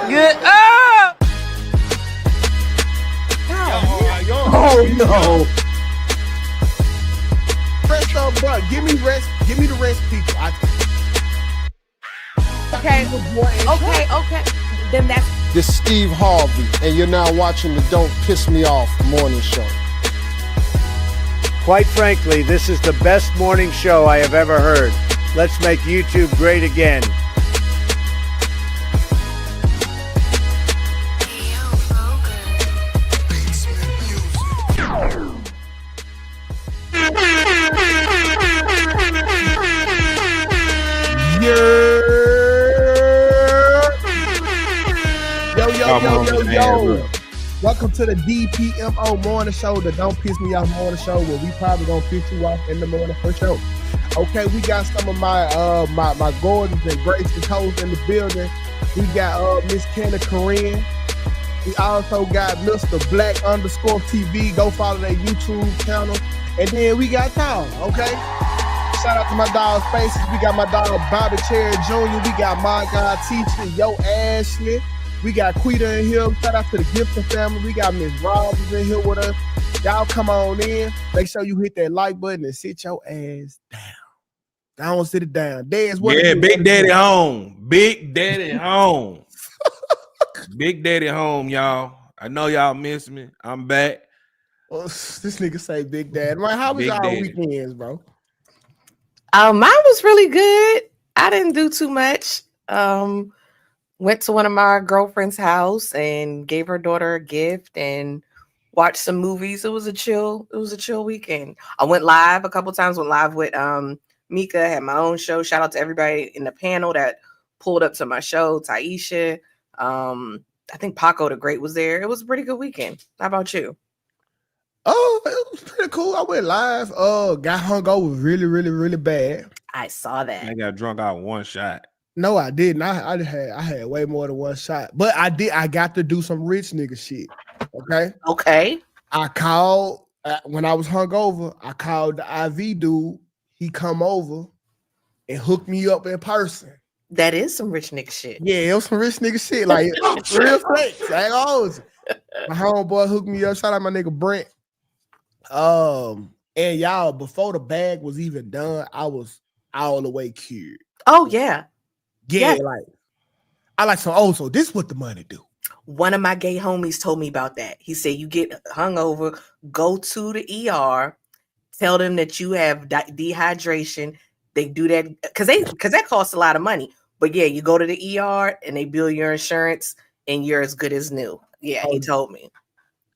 Good. Oh! Oh no. Rest up, bro. Give me rest. Give me the rest, people. Okay. Then that's This is Steve Harvey, and you're now watching the Don't Piss Me Off morning show. Quite frankly, this is the best morning show I have ever heard. Let's make YouTube great again. Yo. Welcome to the DPMO morning show, the Don't Piss Me Off morning show, where we probably gonna piss you off in the morning for sure. Okay, we got some of my Gordons and Grace's hosts in the building. We got Miss Kenna Corinne. We also got Mr. Black _TV. Go follow their YouTube channel. And then we got Tom, okay? Shout out to my dog Spaces. We got my dog Bobby Cherry Jr. We got my God Teacher, Yo Ashley. We got Quita in here. Shout out to the Gibson family. We got Miss Robbins in here with us. Y'all come on in. Make sure you hit that like button and sit your ass down. Don't sit it down. Yeah, Big Daddy home. Big Daddy home. Big Daddy home, y'all. I know y'all miss me. I'm back. Well, this nigga say Big Daddy. Man, how was y'all weekends, bro? mine was really good. I didn't do too much. Went to one of my girlfriend's house and gave her daughter a gift and watched some movies. It was a chill weekend. I went live a couple times. Went live with Mika. Had my own show. Shout out to everybody in the panel that pulled up to my show. Taisha. I think Paco the Great was there. It was a pretty good weekend. How about you? Oh, it was pretty cool. I went live. Got hungover really bad. I saw that. I got drunk out one shot. No, I didn't. I had way more than one shot. But I got to do some rich nigga shit. Okay. I called when I was hungover. I called the IV dude. He come over and hooked me up in person. That is some rich nigga shit. Yeah, it was some rich nigga shit. Like real flex. Like always. My homeboy hooked me up. Shout out my nigga Brent. And y'all, before the bag was even done, I was all the way cured. Oh yeah. Yeah, like I like so this is what the money do. One of my gay homies told me about that. He said, you get hungover, go to the ER, tell them that you have dehydration. They do that because that costs a lot of money. But yeah, you go to the ER and they bill your insurance and you're as good as new. Yeah, he told me.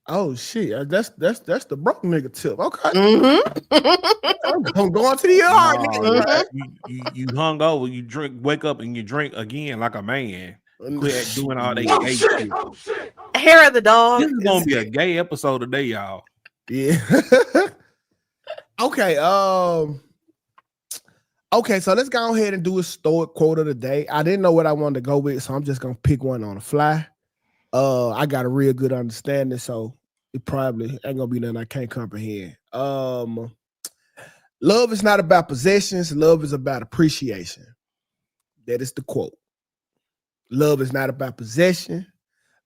Oh shit, that's the broke nigga tip. Okay. Mm-hmm. I'm going to the ER. Nigga. You hung over, you wake up and you drink again like a man. Quit doing all that gay shit. Hair of the dog. This is gonna be a gay episode today, y'all. Yeah. Okay. Okay, so let's go ahead and do a stoic quote of the day. I didn't know what I wanted to go with, so I'm just gonna pick one on the fly. I got a real good understanding, so it probably ain't gonna be nothing I can't comprehend. Love is not about possessions, love is about appreciation. That is the quote. Love is not about possession,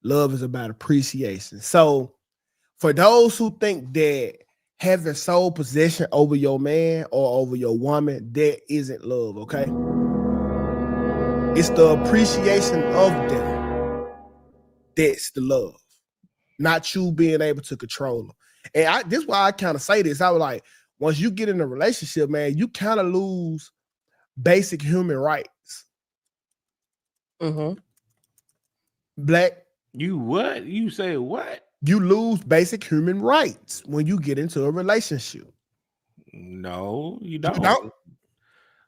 love is about appreciation. So for those who think that having sole possession over your man or over your woman, that isn't love, okay? It's the appreciation of them. That's the love, not you being able to control them. And this is why I kind of say this. I was like, once you get in a relationship, man, you kind of lose basic human rights. Mm-hmm. Black. You what? You say what? You lose basic human rights when you get into a relationship. No, you don't.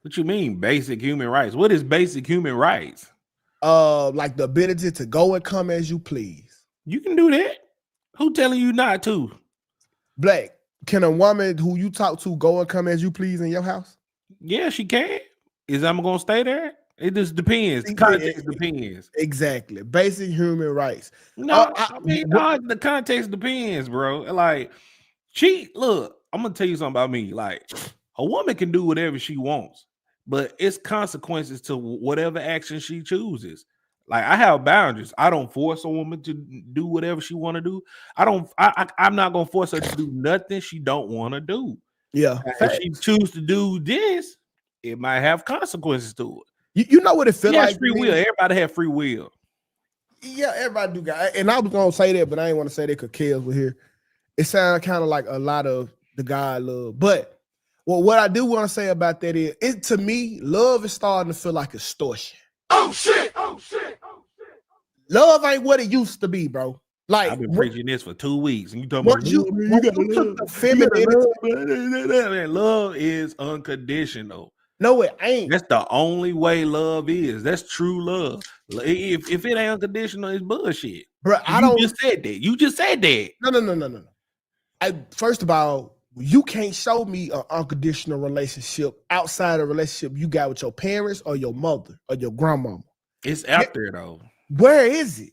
What you mean, basic human rights? What is basic human rights? Like the ability to go and come as you please. You can do that. Who telling you not to? Black, can a woman who you talk to go and come as you please in your house? Yeah, she can. Is I'm gonna stay there? It just depends. The context depends. Exactly. Basic human rights. No, the context depends, bro. Like, look, I'm gonna tell you something about me. Like, a woman can do whatever she wants, but it's consequences to whatever action she chooses. Like I have boundaries. I don't force a woman to do whatever she want to do. I'm not gonna force her to do nothing she don't want to do. Yeah. If she choose to do this, it might have consequences to it. You know what it feel She has like? free will. Everybody have free will. Yeah, everybody do got. And I was gonna say that, but I didn't want to say that because Kels were here. It sounds kind of like a lot of the guy love, but what I do want to say about that is, it to me, love is starting to feel like extortion. Oh shit! Oh shit! Oh shit! Love ain't what it used to be, bro. Like I've been preaching this for 2 weeks, and you talking about you took the femininity. Love is unconditional. No, it ain't. That's the only way love is. That's true love. If it ain't unconditional, it's bullshit. Bro, You just said that. You just said that. No. First of all, you can't show me an unconditional relationship outside a relationship you got with your parents or your mother or your grandmama. It's out there though. Where is it?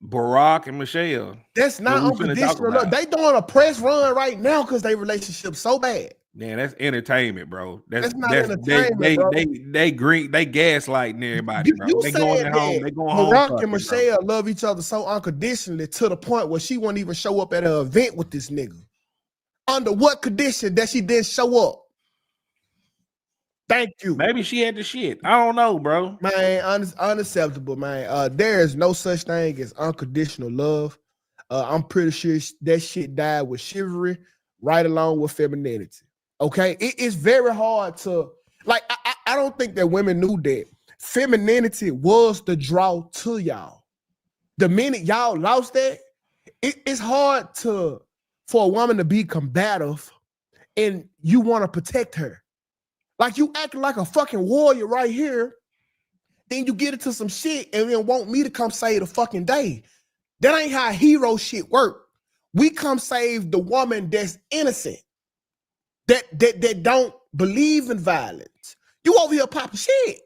Barack and Michelle. That's not unconditional love. They doing a press run right now because they relationship so bad. Man, that's entertainment, bro. That's not entertainment, bro. They gaslighting everybody, bro. You They going home. They going home. Barack and Michelle love each other so unconditionally to the point where she won't even show up at an event with this nigga. Under what condition that she didn't show up? Thank you. Maybe she had the shit. I don't know, bro. Man, unacceptable, man. There is no such thing as unconditional love. I'm pretty sure that shit died with chivalry right along with femininity. Okay? It is very hard to, like, I don't think that women knew that femininity was the draw to y'all. The minute y'all lost that, it's hard for a woman to be combative and you want to protect her. Like you acting like a fucking warrior right here, then you get into some shit and then want me to come save the fucking day. That ain't how hero shit work. We come save the woman that's innocent, that don't believe in violence. You over here popping shit.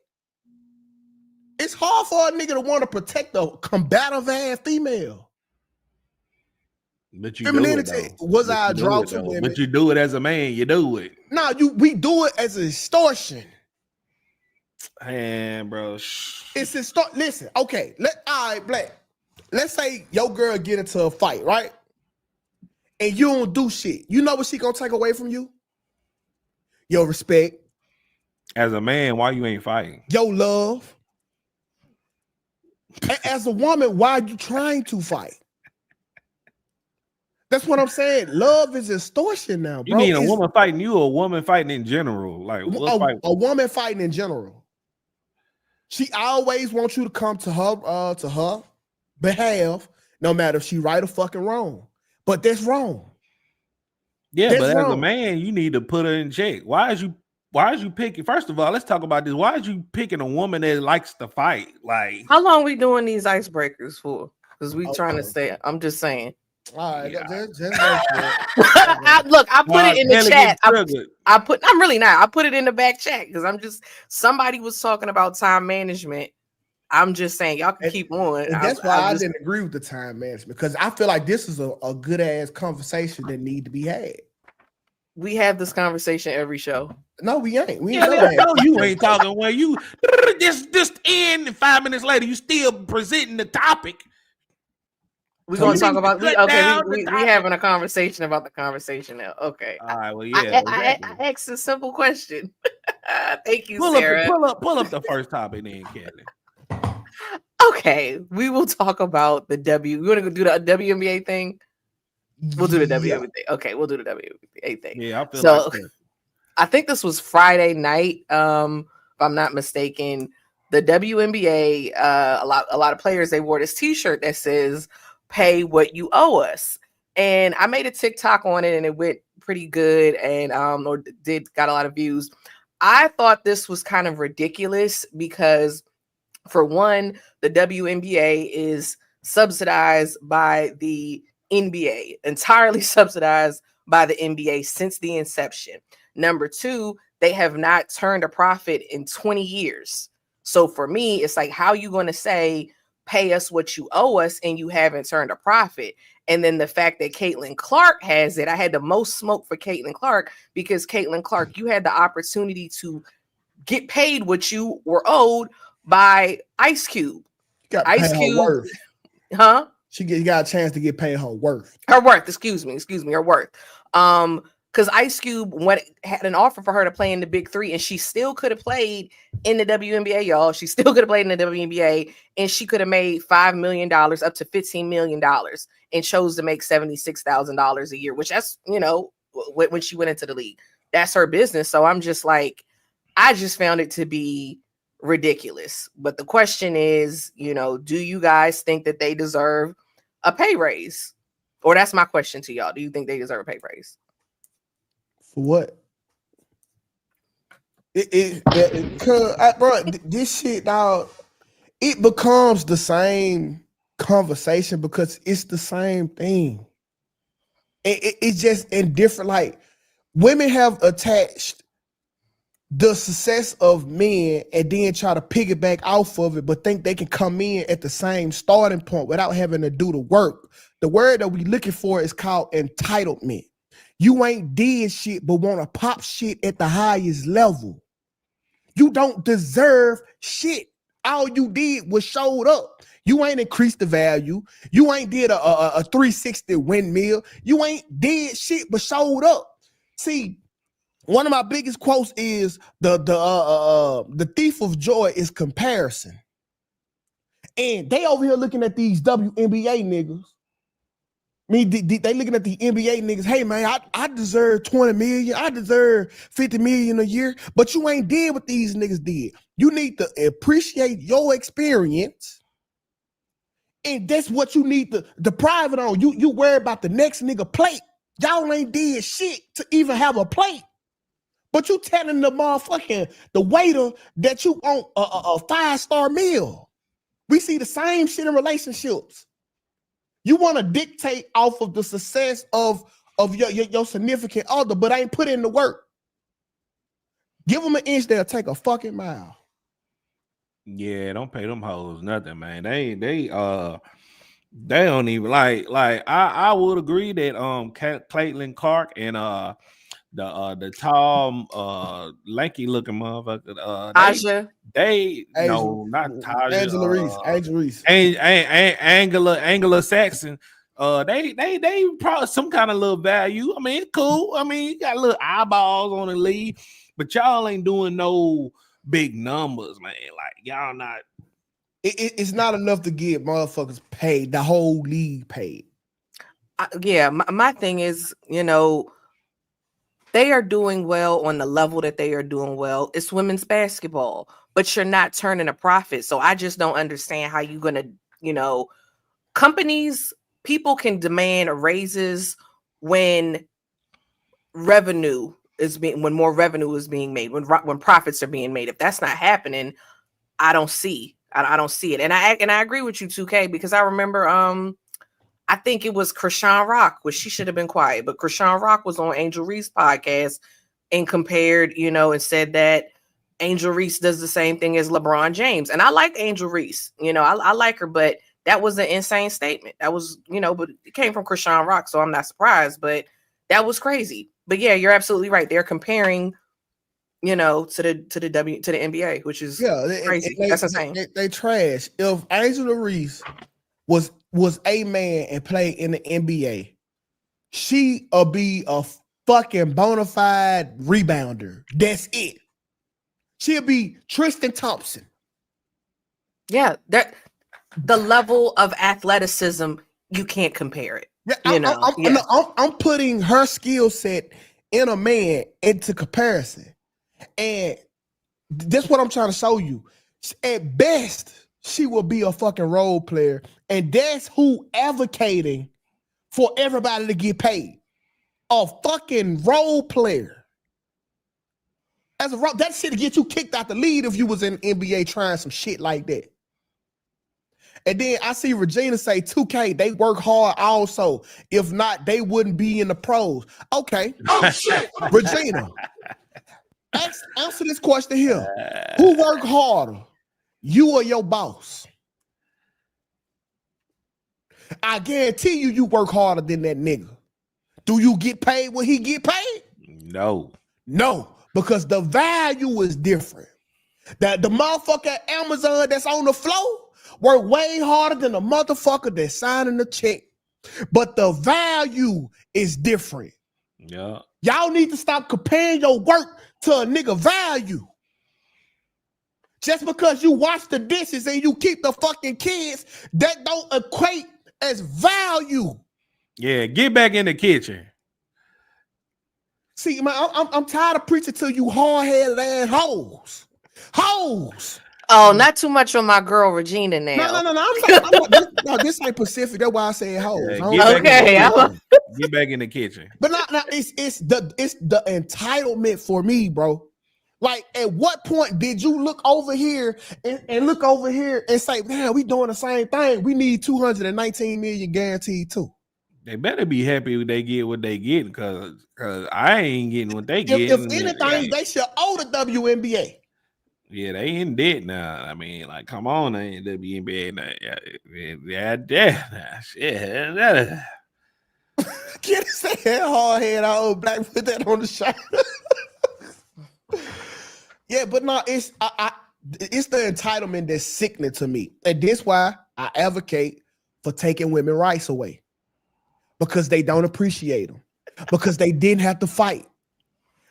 It's hard for a nigga to want to protect a combative ass female. But you femininity do it, was our draw to women. But you do it as a man. You do it. No, we do it as an extortion. Man, bro. It's extortion. Listen, okay. All right, Black. Let's say your girl get into a fight, right? And you don't do shit. You know what she gonna take away from you? Your respect. As a man, why you ain't fighting? Your love. As a woman, why are you trying to fight? That's what I'm saying. Love is extortion now, bro. You mean a woman fighting you or a woman fighting in general? Like a woman fighting in general. She always wants you to come to her behalf, no matter if she right or fucking wrong. But that's wrong. Yeah, that's but wrong. As a man, you need to put her in check. Why is you picking? First of all, let's talk about this. Why is you picking a woman that likes to fight? Like, how long we doing these icebreakers for? Because we trying to stay. I'm just saying. All right, look, I put it in the chat. I'm really not. I put it in the back chat because somebody was talking about time management. I'm just saying y'all can keep on. And that's why I didn't agree with the time management, because I feel like this is a good ass conversation that need to be had. We have this conversation every show. No, we ain't. You ain't talking when you just end 5 minutes later. You still presenting the topic. We're gonna talk about we having a conversation about the conversation now. Okay. All right. Well, yeah. I asked a simple question. Thank you, Sarah. Pull up the first topic, then, Kelly. Okay, we will talk about the You want to do the WNBA thing? We'll do the WNBA thing. Okay, we'll do the WNBA thing. Yeah, I feel so. Like I think this was Friday night. If I'm not mistaken, the WNBA. A lot of players, they wore this T-shirt that says "Pay what you owe us," and I made a TikTok on it, and it went pretty good, and got a lot of views. I thought this was kind of ridiculous because, for one, the WNBA is subsidized by the NBA, entirely subsidized by the NBA since the inception. Number two, they have not turned a profit in 20 years. So for me, it's like, how are you going to say, pay us what you owe us, and you haven't turned a profit? And then the fact that Caitlin Clark has it, I had the most smoke for Caitlin Clark, because Caitlin Clark, you had the opportunity to get paid what you were owed by Ice Cube. Got to pay Ice her Cube, worth. huh? You got a chance to get paid her worth. Her worth, excuse me, her worth. Because Ice Cube had an offer for her to play in the Big Three, and she still could have played in the WNBA, y'all. She still could have played in the WNBA, and she could have made $5 million up to $15 million, and chose to make $76,000 a year, which that's, when she went into the league. That's her business. So I'm just like, I just found it to be ridiculous. But the question is, do you guys think that they deserve a pay raise? Or that's my question to y'all. Do you think they deserve a pay raise? For what? Bro, this shit, dog, it becomes the same conversation because it's the same thing. It's just in different, like, women have attached the success of men and then try to piggyback off of it, but think they can come in at the same starting point without having to do the work. The word that we looking for is called entitlement. You ain't did shit, but want to pop shit at the highest level. You don't deserve shit. All you did was showed up. You ain't increased the value. You ain't did a 360 windmill. You ain't did shit, but showed up. See, one of my biggest quotes is the thief of joy is comparison. And they over here looking at these WNBA niggas. I mean, they looking at the NBA niggas. Hey, man, I deserve 20 million. I deserve 50 million a year. But you ain't did what these niggas did. You need to appreciate your experience. And that's what you need to deprive it on. You worry about the next nigga plate. Y'all ain't did shit to even have a plate. But you telling the motherfucking, the waiter that you want a 5-star meal. We see the same shit in relationships. You want to dictate off of the success of your significant other, but ain't put in the work. Give them an inch, they'll take a fucking mile. Yeah, don't pay them hoes nothing, man. They don't even like I would agree that Caitlin Clark and the tall lanky looking motherfucker Aja. Not Taja, Angela Reese. Angela Saxon. They probably some kind of little value. I mean, it's cool. I mean, you got little eyeballs on the league, but y'all ain't doing no big numbers, man. Like y'all not. It's not enough to get motherfuckers paid. The whole league paid. My thing is, they are doing well on the level that they are doing well. It's women's basketball, but you're not turning a profit. So I just don't understand how you're going to, people can demand raises when more revenue is being made, when profits are being made. If that's not happening, I don't see it. And I agree with you, 2K, because I remember, I think it was Krishan Rock, which she should have been quiet, but Krishan Rock was on Angel Reese podcast and compared, and said that Angel Reese does the same thing as LeBron James. And I like Angel Reese, I like her, but that was an insane statement. That was, but it came from Krishan Rock, so I'm not surprised, but that was crazy. But yeah, you're absolutely right. They're comparing, to the NBA, which is crazy. That's insane. They trash. If Angela Reese was a man and played in the NBA, she'll be a fucking bona fide rebounder. That's it. She'll be Tristan Thompson. Yeah, the level of athleticism, you can't compare it. I'm putting her skill set in a man into comparison. And that's what I'm trying to show you. At best, she will be a fucking role player. And that's who advocating for everybody to get paid. A fucking role player. That shit to get you kicked out the league if you was in the NBA trying some shit like that. And then I see Regina say 2K, they work hard also. If not, they wouldn't be in the pros. Okay. Oh shit. Regina. Answer this question here. Who work harder? You or your boss? I guarantee you work harder than that nigga. Do you get paid when he get paid? No, because the value is different. The motherfucker at Amazon that's on the floor work way harder than the motherfucker that's signing the check. But the value is different. Yeah. Y'all need to stop comparing your work to a nigga value. Just because you wash the dishes and you keep the fucking kids, that don't equate as value. Yeah, get back in the kitchen. See, man, I'm tired of preaching to you hard-headed ass hoes. Hoes. Oh, not too much on my girl Regina now. No, this ain't Pacific. That's why I said hoes. Yeah, get back in the kitchen. But it's the entitlement for me, bro. Like, at what point did you look over here and look over here and say, man, we doing the same thing? We need 219 million guaranteed too. They better be happy when they get what they get, because I ain't getting what they get. If anything, they should owe the WNBA. Yeah, they in debt now. I mean, like, come on, they WNBA now. Shit. Get his head hard head out, black, put that on the shot. Yeah, but no, it's the entitlement that's sickening to me. And that's why I advocate for taking women's rights away. Because they don't appreciate them. Because they didn't have to fight.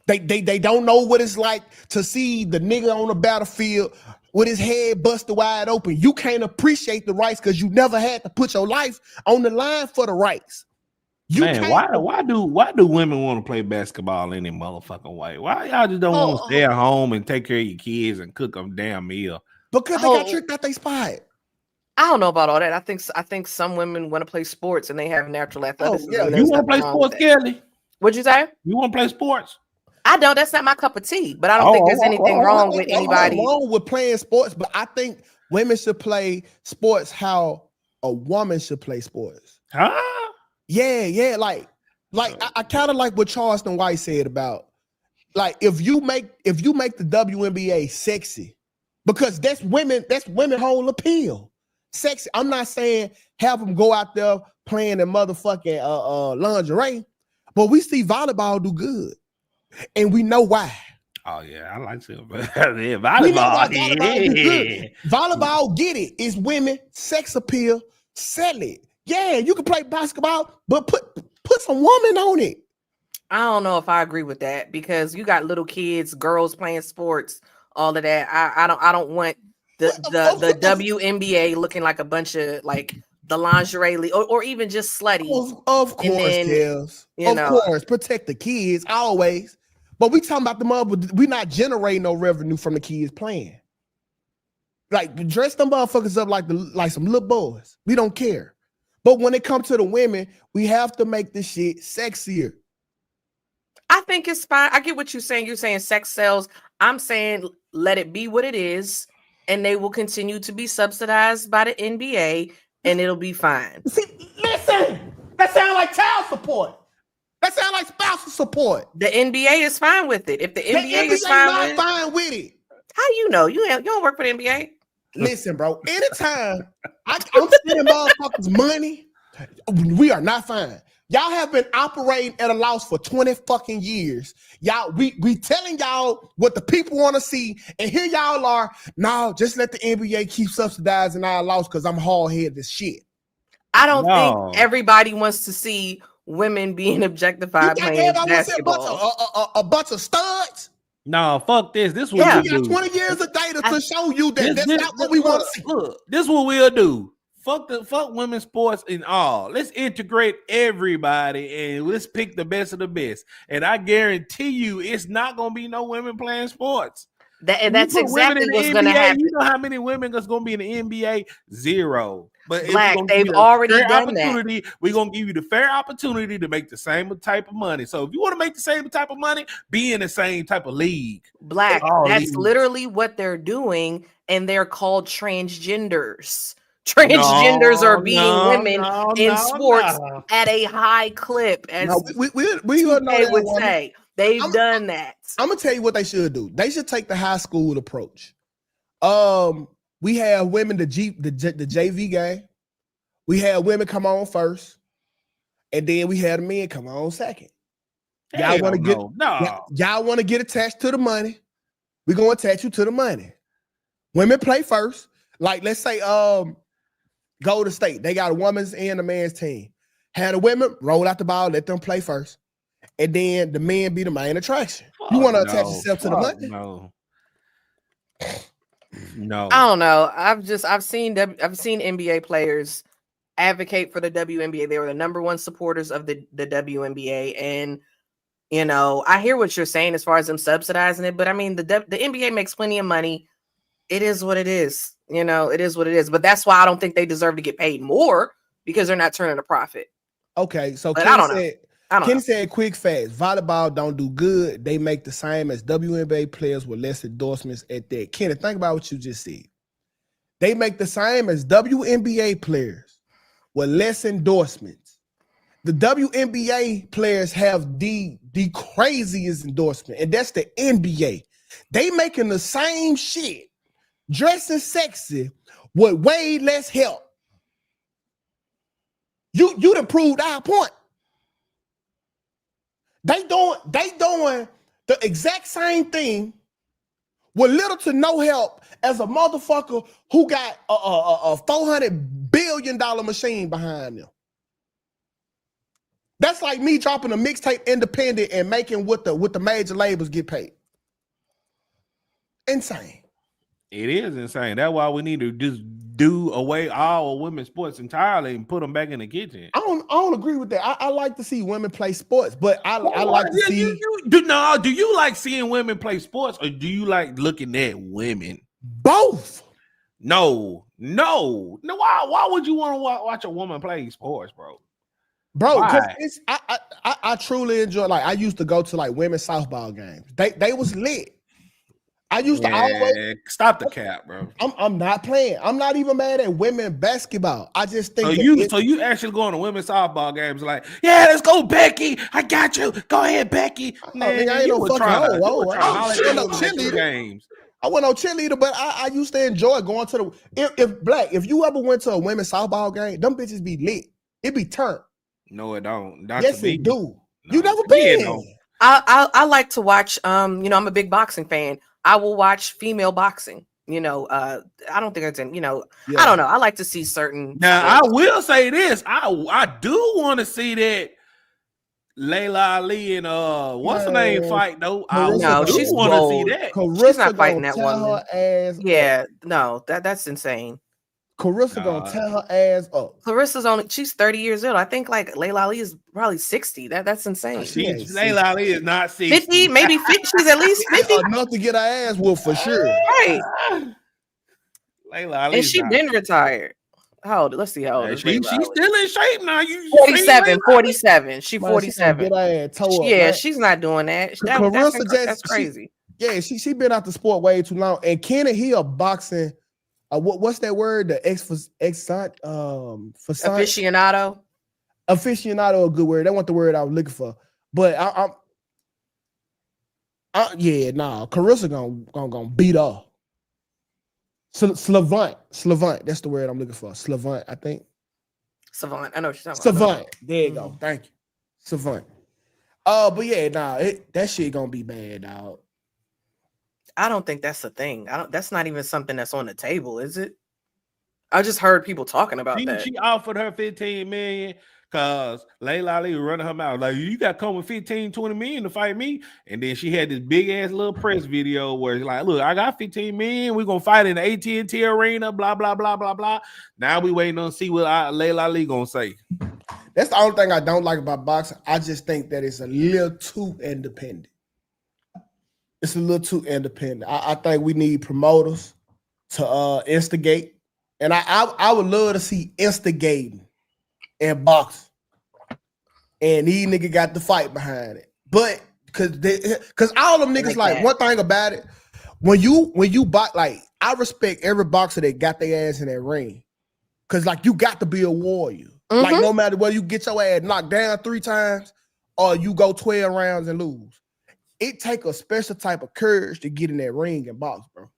They don't know what it's like to see the nigga on the battlefield with his head busted wide open. You can't appreciate the rights because you never had to put your life on the line for the rights. Man, why do women want to play basketball any motherfucking way? Why y'all just don't want to stay at home and take care of your kids and cook them damn meal? Because they got tricked out they spot. I don't know about all that. I think some women want to play sports and they have natural athleticism. Yeah. You want to play sports, Kelly? What'd you say? You want to play sports? I don't. That's not my cup of tea. But I don't think there's anything wrong with anybody. Wrong with playing sports, but I think women should play sports how a woman should play sports. Huh? Yeah. Like I kind of like what Charleston White said about, like, if you make the WNBA sexy, because that's women whole appeal. Sexy. I'm not saying have them go out there playing in motherfucking lingerie, but we see volleyball do good, and we know why. Oh yeah, I like to. Yeah, volleyball. Do good. Volleyball, get it? It's women, sex appeal, sell it. Yeah, you can play basketball, but put some woman on it. I don't know if I agree with that, because you got little kids, girls playing sports, all of that. I don't want the WNBA looking like a bunch of like the lingerie league, or even just slutty. Of course, of course, protect the kids always. But we talking about the mother. We not generating no revenue from the kids playing. Like, dress them motherfuckers up like some little boys. We don't care. But when it comes to the women, we have to make this shit sexier. I think it's fine. I get what you're saying. You're saying sex sells. I'm saying let it be what it is, and they will continue to be subsidized by the NBA, and it'll be fine. See, listen, that sounds like child support. That sounds like spousal support. The NBA is fine with it. If the NBA is fine with it. How you know? You don't work for the NBA? Listen, bro, anytime I'm spending motherfuckers money, we are not fine. Y'all have been operating at a loss for 20 fucking years. Y'all, we telling y'all what the people want to see, and here y'all are. No, just let the NBA keep subsidizing our loss because I'm hard-headed as shit. I don't think everybody wants to see women being objectified playing basketball. A bunch of studs? No, fuck this. This is what we got do. 20 years of data to show you that that's not what we want to see. Look, this is what we'll do. Fuck women's sports and all. Let's integrate everybody and let's pick the best of the best. And I guarantee you, it's not gonna be no women playing sports. That's exactly what's gonna happen. You know how many women is gonna be in the NBA? Zero. But Black, they've already done that. We're gonna give you the fair opportunity to make the same type of money. So if you want to make the same type of money, be in the same type of league. Black, that's literally what they're doing, and they're called transgenders. Transgenders are being women in sports at a high clip, as we would say. They've done that. I'm gonna tell you what they should do. They should take the high school approach. We have women the JV game. We had women come on first, and then we had the men come on second. Y'all want to get attached to the money. We're gonna attach you to the money. Women play first. Like, let's say Golden State, they got a women's and a man's team. Had the women roll out the ball, let them play first, and then the men be the main attraction. You want to attach yourself to the money? No. I don't know. I've seen NBA players advocate for the WNBA. They were the number one supporters of the WNBA, and you know, I hear what you're saying as far as them subsidizing it, but I mean, the NBA makes plenty of money. It is what it is. You know, it is what it is. But that's why I don't think they deserve to get paid more because they're not turning a profit. Okay, so Kenny said quick fast, volleyball don't do good. They make the same as WNBA players with less endorsements at that. Kenny, think about what you just said. They make the same as WNBA players with less endorsements. The WNBA players have the craziest endorsement, and that's the NBA. They making the same shit, dressing sexy with way less help. You done proved our point. They doing the exact same thing with little to no help as a motherfucker who got a $400 billion machine behind them. That's like me dropping a mixtape independent and making what the major labels get paid. Insane. It is insane. That's why we need to just do away all women's sports entirely and put them back in the kitchen. I don't agree with that. I like to see women play sports, but I like to see. Do you like seeing women play sports, or do you like looking at women? Both. No. Why would you want to watch a woman play sports, bro? Bro, because I truly enjoy. Like, I used to go to like women's softball games. They was lit. I used to always stop the cap, bro. I'm not playing. I'm not even mad at women basketball. I just think so you actually going to women's softball games like, yeah, let's go, Becky. I got you. Go ahead, Becky. Man, I ain't no fucking hoe. I wasn't no cheerleader. I wasn't no cheerleader, but I used to enjoy going to the if you ever went to a women's softball game, them bitches be lit. It be turned. No, it don't. Yes, it do. No, you never been. I like to watch. I'm a big boxing fan. I will watch female boxing. I don't think it's I don't know. I like to see certain. Now, I will say this. I do want to see that Layla Ali and what's her name fight though. I do want to see that. She's not fighting that woman. Yeah, no, that's insane. Carissa gonna tear her ass up. She's 30 years old. I think like Layla Ali is probably 60. That's insane. Layla Ali is not 60. 50, maybe 50. She's at least 50. Enough to get her ass whooped for sure. Right. Layla Ali. And she been retired. How old? Let's see how old. She's still in shape now. 47. She 47. Yeah, she's not doing that. That's crazy. She been out the sport way too long. And Kenny, he a boxing. What's that word? The aficionado. Aficionado, a good word. That wasn't the word I was looking for. But Carissa gonna beat her. Slavant. That's the word I'm looking for. Slavant, I think. Savant. I know what you're talking about. Savant. There you go. Thank you. Savant. But yeah, that shit gonna be bad, dog. I don't think that's the thing. That's not even something that's on the table, is it? I just heard people talking about that. She offered her $15 million because Layla Ali was running her mouth. Like, you got to come with $15-20 million to fight me. And then she had this big ass little press video where it's like, look, I got $15 million. We're going to fight in the AT&T arena, blah, blah, blah, blah, blah. Now we waiting on to see what Layla Ali going to say. That's the only thing I don't like about boxing. I just think that it's a little too independent. It's a little too independent. I think we need promoters to instigate. And I would love to see instigating in boxing. And these niggas got the fight behind it. But because all them niggas, like, one thing about it, when you box, like, I respect every boxer that got their ass in that ring. Cause like, you got to be a warrior. Mm-hmm. Like, no matter whether you get your ass knocked down 3 times or you go 12 rounds and lose. It take a special type of courage to get in that ring and box, bro.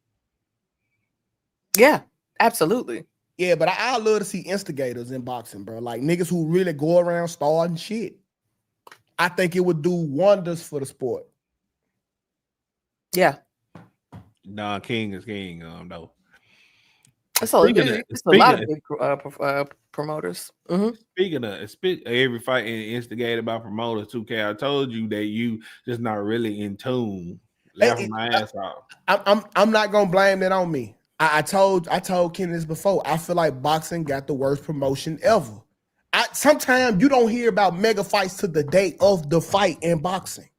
Yeah, absolutely. Yeah, but I love to see instigators in boxing, bro. Like niggas who really go around starting shit. I think it would do wonders for the sport. Yeah. Nah, king is king, though. So it's a lot of big promoters. Mm-hmm. Speaking of every fight instigated by promoters, 2K, I told you that you just not really in tune. Laughing my ass off. I'm not gonna blame that on me. I told Ken this before. I feel like boxing got the worst promotion ever. Sometimes you don't hear about mega fights to the day of the fight in boxing.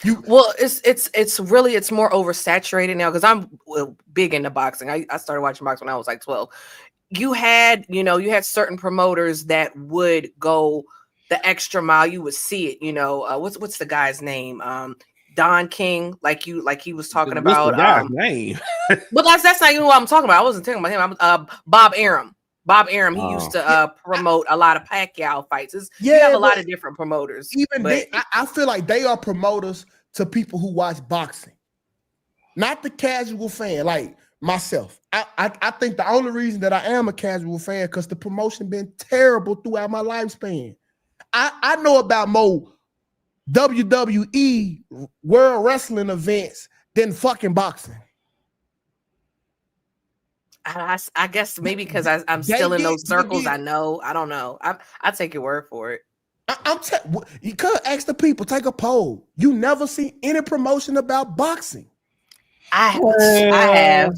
It's really more oversaturated now because I'm big into boxing. I started watching boxing when I was like 12. You had certain promoters that would go the extra mile. You would see it. What's the guy's name? Don King, like he was talking about. The guy's name? But that's not even what I'm talking about. I wasn't talking about him. Bob Arum. Bob Arum, he used to promote a lot of Pacquiao fights. You have a lot of different promoters. I feel like they are promoters to people who watch boxing, not the casual fan like myself. I think the only reason that I am a casual fan because the promotion been terrible throughout my lifespan. I know about more WWE World Wrestling events than fucking boxing. I guess maybe because I'm still in those circles. I don't know. I take your word for it. You could ask the people, take a poll. You never see any promotion about boxing. I have.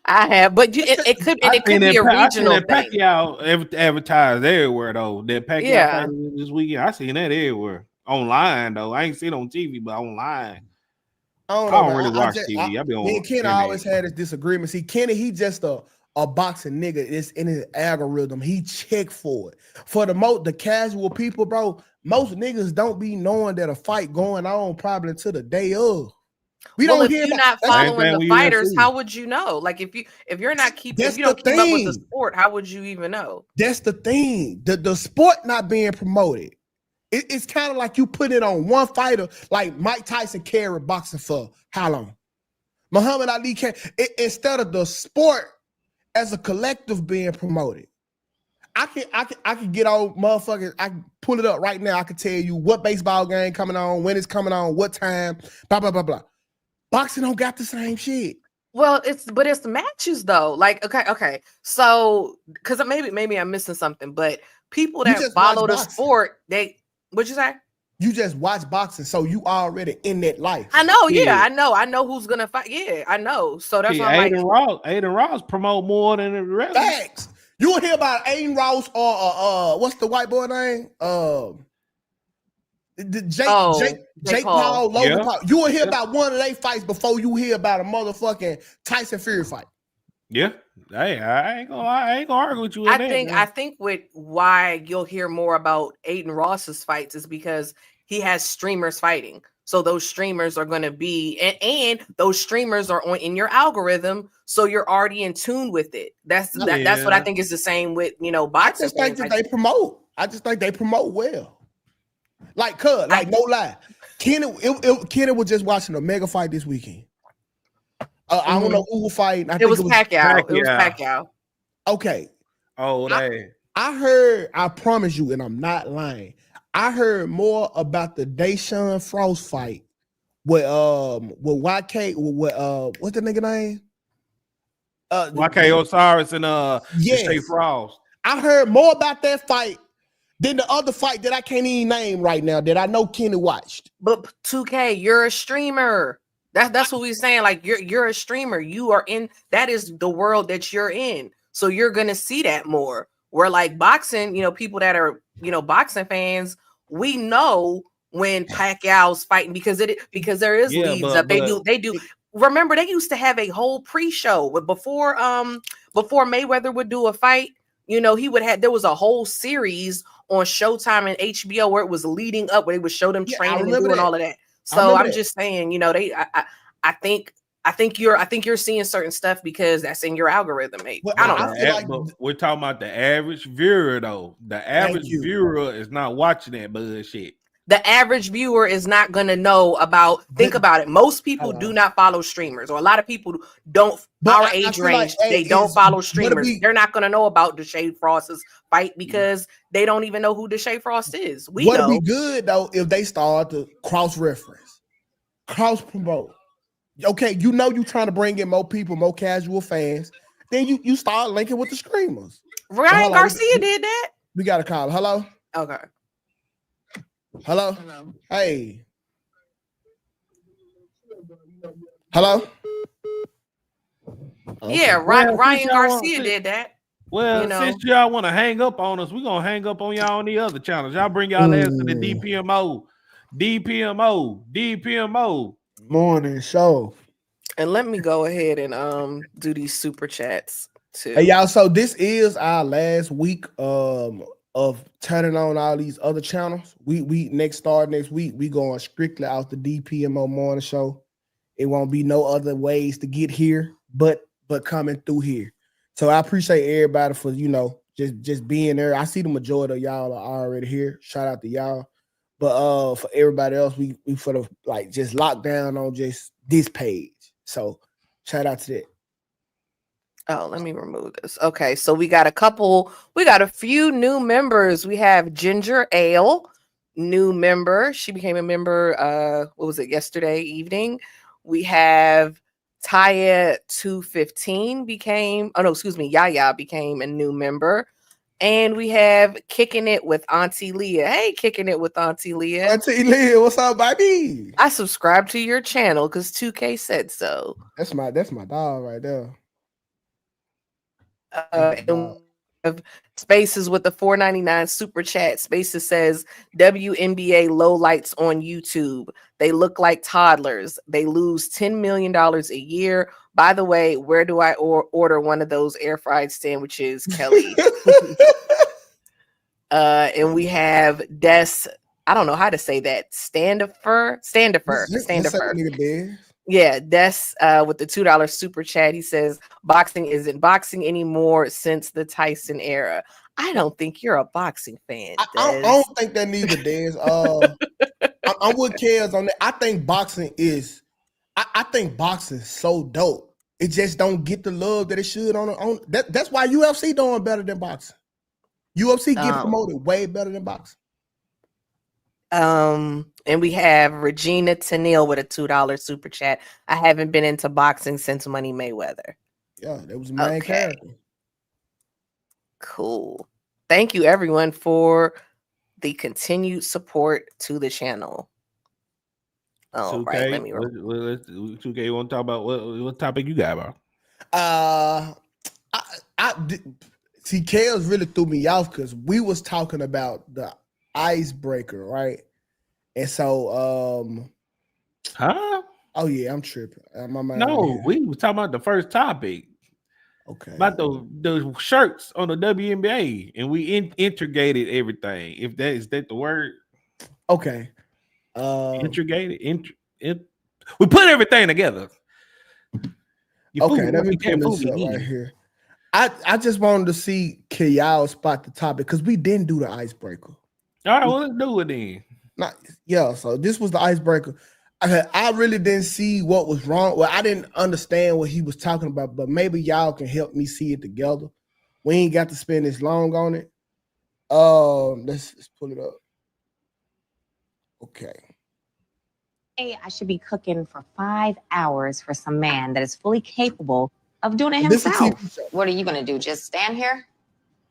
I have, but it could be a regional thing. Pacquiao advertised everywhere though. That Pacquiao this weekend, I seen that everywhere online though. I ain't seen it on TV, but online. I don't really watch TV. I be on. Me and Kenny always had this disagreement. See, Kenny, he just a boxing nigga. It's in his algorithm. He check for it. For the casual people, bro, most niggas don't be knowing that a fight going on probably to the day of. If you're not following the fighters, how would you know? Like if you're not keeping, if you don't keep up with the sport, how would you even know? That's the thing. The sport not being promoted. It's kind of like you put it on one fighter, like Mike Tyson carried boxing for how long? Muhammad Ali instead of the sport as a collective being promoted. I can get on motherfuckers. I can pull it up right now. I can tell you what baseball game coming on, when it's coming on, what time, blah blah blah blah. Boxing don't got the same shit. Well, it's the matches though. Like okay. So because maybe I'm missing something, but people that follow the sport, what'd you say? You just watch boxing, so you already in that life. I know, I know who's gonna fight. Yeah, I know. So that's why Aiden Ross promote more than the rest. Facts. You will hear about Aiden Ross or what's the white boy name? Jake Paul, Logan Paul. You will hear about one of their fights before you hear about a motherfucking Tyson Fury fight. Yeah. Hey, I ain't gonna argue with you. I think with why you'll hear more about Aiden Ross's fights is because he has streamers fighting. So those streamers are going to be, and those streamers are in your algorithm, so you're already in tune with it. That's what I think is the same with boxing. I just think that they promote. I just think they promote well. Like, no lie, Kenny was just watching a mega fight this weekend. I don't know who was fighting. It was Pacquiao. It was Pacquiao. Okay. Oh, dang. I heard. I promise you, and I'm not lying. I heard more about the Deshaun Frost fight with YK with what's the nigga name? YK Osiris and Deshaun Frost. I heard more about that fight than the other fight that I can't even name right now that I know Kenny watched. But 2K, you're a streamer. That's what we're saying. Like you're a streamer. You are in. That is the world that you're in. So you're gonna see that more. Where like boxing, people that are boxing fans, we know when Pacquiao's fighting because there is leads up. They do. Remember, they used to have a whole pre-show before Mayweather would do a fight. There was a whole series on Showtime and HBO where it was leading up, where they would show them training and doing all of that. So I'm just saying, I think you're seeing certain stuff because that's in your algorithm, mate. Well, I don't know. We're talking about the average viewer, though. The average viewer is not watching that bullshit. The average viewer is not going to know about. Think about it. Most people do not follow streamers, or a lot of people don't. Our age range, they don't follow streamers. They're not going to know about Deshaun Frost's fight because they don't even know who Deshaun Frost is. Would be good though if they start to cross-reference, cross-promote. Okay, you're trying to bring in more people, more casual fans. then you start linking with the screamers. Ryan Garcia did that. We got a call. Hello. Okay. Hello. Hey. Hello. Okay. Yeah, Well, Ryan Garcia did that. Well, since y'all want to hang up on us, we're gonna hang up on y'all on the other channels. Y'all bring y'all ass to the DPMO. Morning show. And let me go ahead and do these super chats too. Hey y'all, so this is our last week of turning on all these other channels. We next week we going strictly out the DPMO morning show. It won't be no other ways to get here but coming through here. So I appreciate everybody for just being there. I see the majority of y'all are already here. Shout out to y'all. But for everybody else, we sort of like just locked down on just this page. So shout out to that. Oh, let me remove this. Okay, so we got a few new members. We have Ginger Ale, new member. She became a member, yesterday evening. We have Taya 215 Yaya became a new member. And we have Kicking It with Auntie Leah. Hey, Kicking It with Auntie Leah. Auntie Leah, what's up, baby? I subscribed to your channel because 2K said so. That's my dog right there. And of Spaces with the $4.99 super chat. Spaces says WNBA lowlights on YouTube. They look like toddlers. They lose $10 million a year. By the way, where do I order one of those air fried sandwiches, Kelly? And we have Des. I don't know how to say that. Standifer. Yeah, Des with the $2 super chat. He says boxing isn't boxing anymore since the Tyson era. I don't think you're a boxing fan. I don't think that neither, Des. I'm with Kels on that. I think boxing is. I think boxing is so dope. It just don't get the love that it should on that's why UFC doing better than boxing. UFC get promoted way better than boxing. And we have Regina Tennille with a $2 super chat. I haven't been into boxing since Money Mayweather. Yeah, that was the main character. Cool. Thank you everyone for the continued support to the channel. Oh, 2K, right. Let me 2K, you want to talk about what topic you got, bro? See, Kels really threw me off because we was talking about the icebreaker, right? And so, huh? Oh yeah, I'm tripping. No, we was talking about the first topic. Okay. About the shirts on the WNBA, and we integrated everything. If that is that the word? Okay. Integrated. We put everything together. Okay, let me put this up right here. I just wanted to see Kayal spot the topic because we didn't do the icebreaker. All right, well, let's do it then. So this was the icebreaker. I really didn't see what was wrong. Well, I didn't understand what he was talking about, but maybe y'all can help me see it together. We ain't got to spend this long on it. Let's pull it up. Okay. Hey, I should be cooking for 5 hours for some man that is fully capable of doing it This himself. What are you going to do? Just stand here?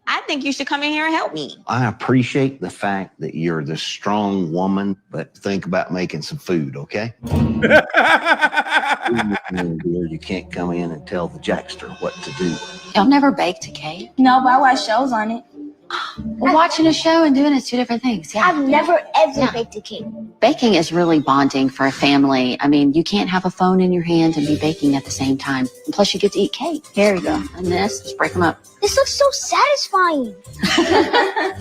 I think you should come in here and help me. I appreciate the fact that you're this strong woman, but think about making some food, okay? You can't come in and tell the Jackster what to do. Y'all never baked a cake? No, but I watch shows on it. Well, watching a show and doing it is two different things. Yeah. I've never ever baked a cake. Baking is really bonding for a family. I mean, you can't have a phone in your hand and be baking at the same time. And plus, you get to eat cake. Here we go. And this, just break them up. This looks so satisfying.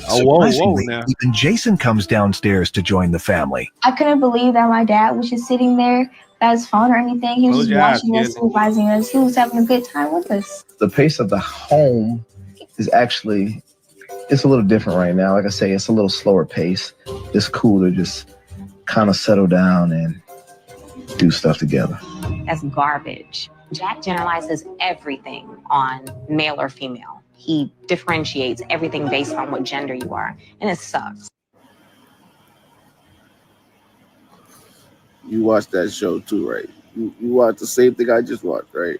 Surprisingly, even Jason comes downstairs to join the family. I couldn't believe that my dad was just sitting there without his phone or anything. He was just watching us, supervising us. He was having a good time with us. The pace of the home is actually, it's a little different right now. Like I say, it's a little slower pace. It's cool to just kind of settle down and do stuff together. That's garbage. Jack generalizes everything on male or female. He differentiates everything based on what gender you are, and it sucks. You watched that show too, right? You watched the same thing I just watched, right?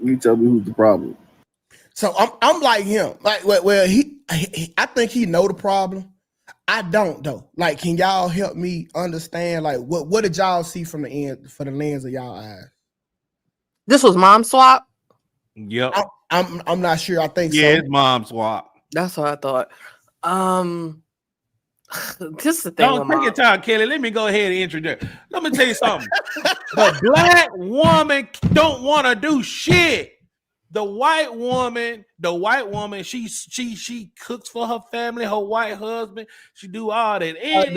You tell me who's the problem. So I'm like him. Like, well, he I think he know the problem. I don't though. Like, can y'all help me understand? Like, what did y'all see from the lens of y'all eyes? This was mom swap. Yep. I'm not sure. I think so. It's mom swap. That's what I thought. This is the thing. Don't take your time, Kelly. Let me go ahead and introduce. Let me tell you something. The black woman don't want to do shit. The white woman, she cooks for her family, her white husband. She do all that. And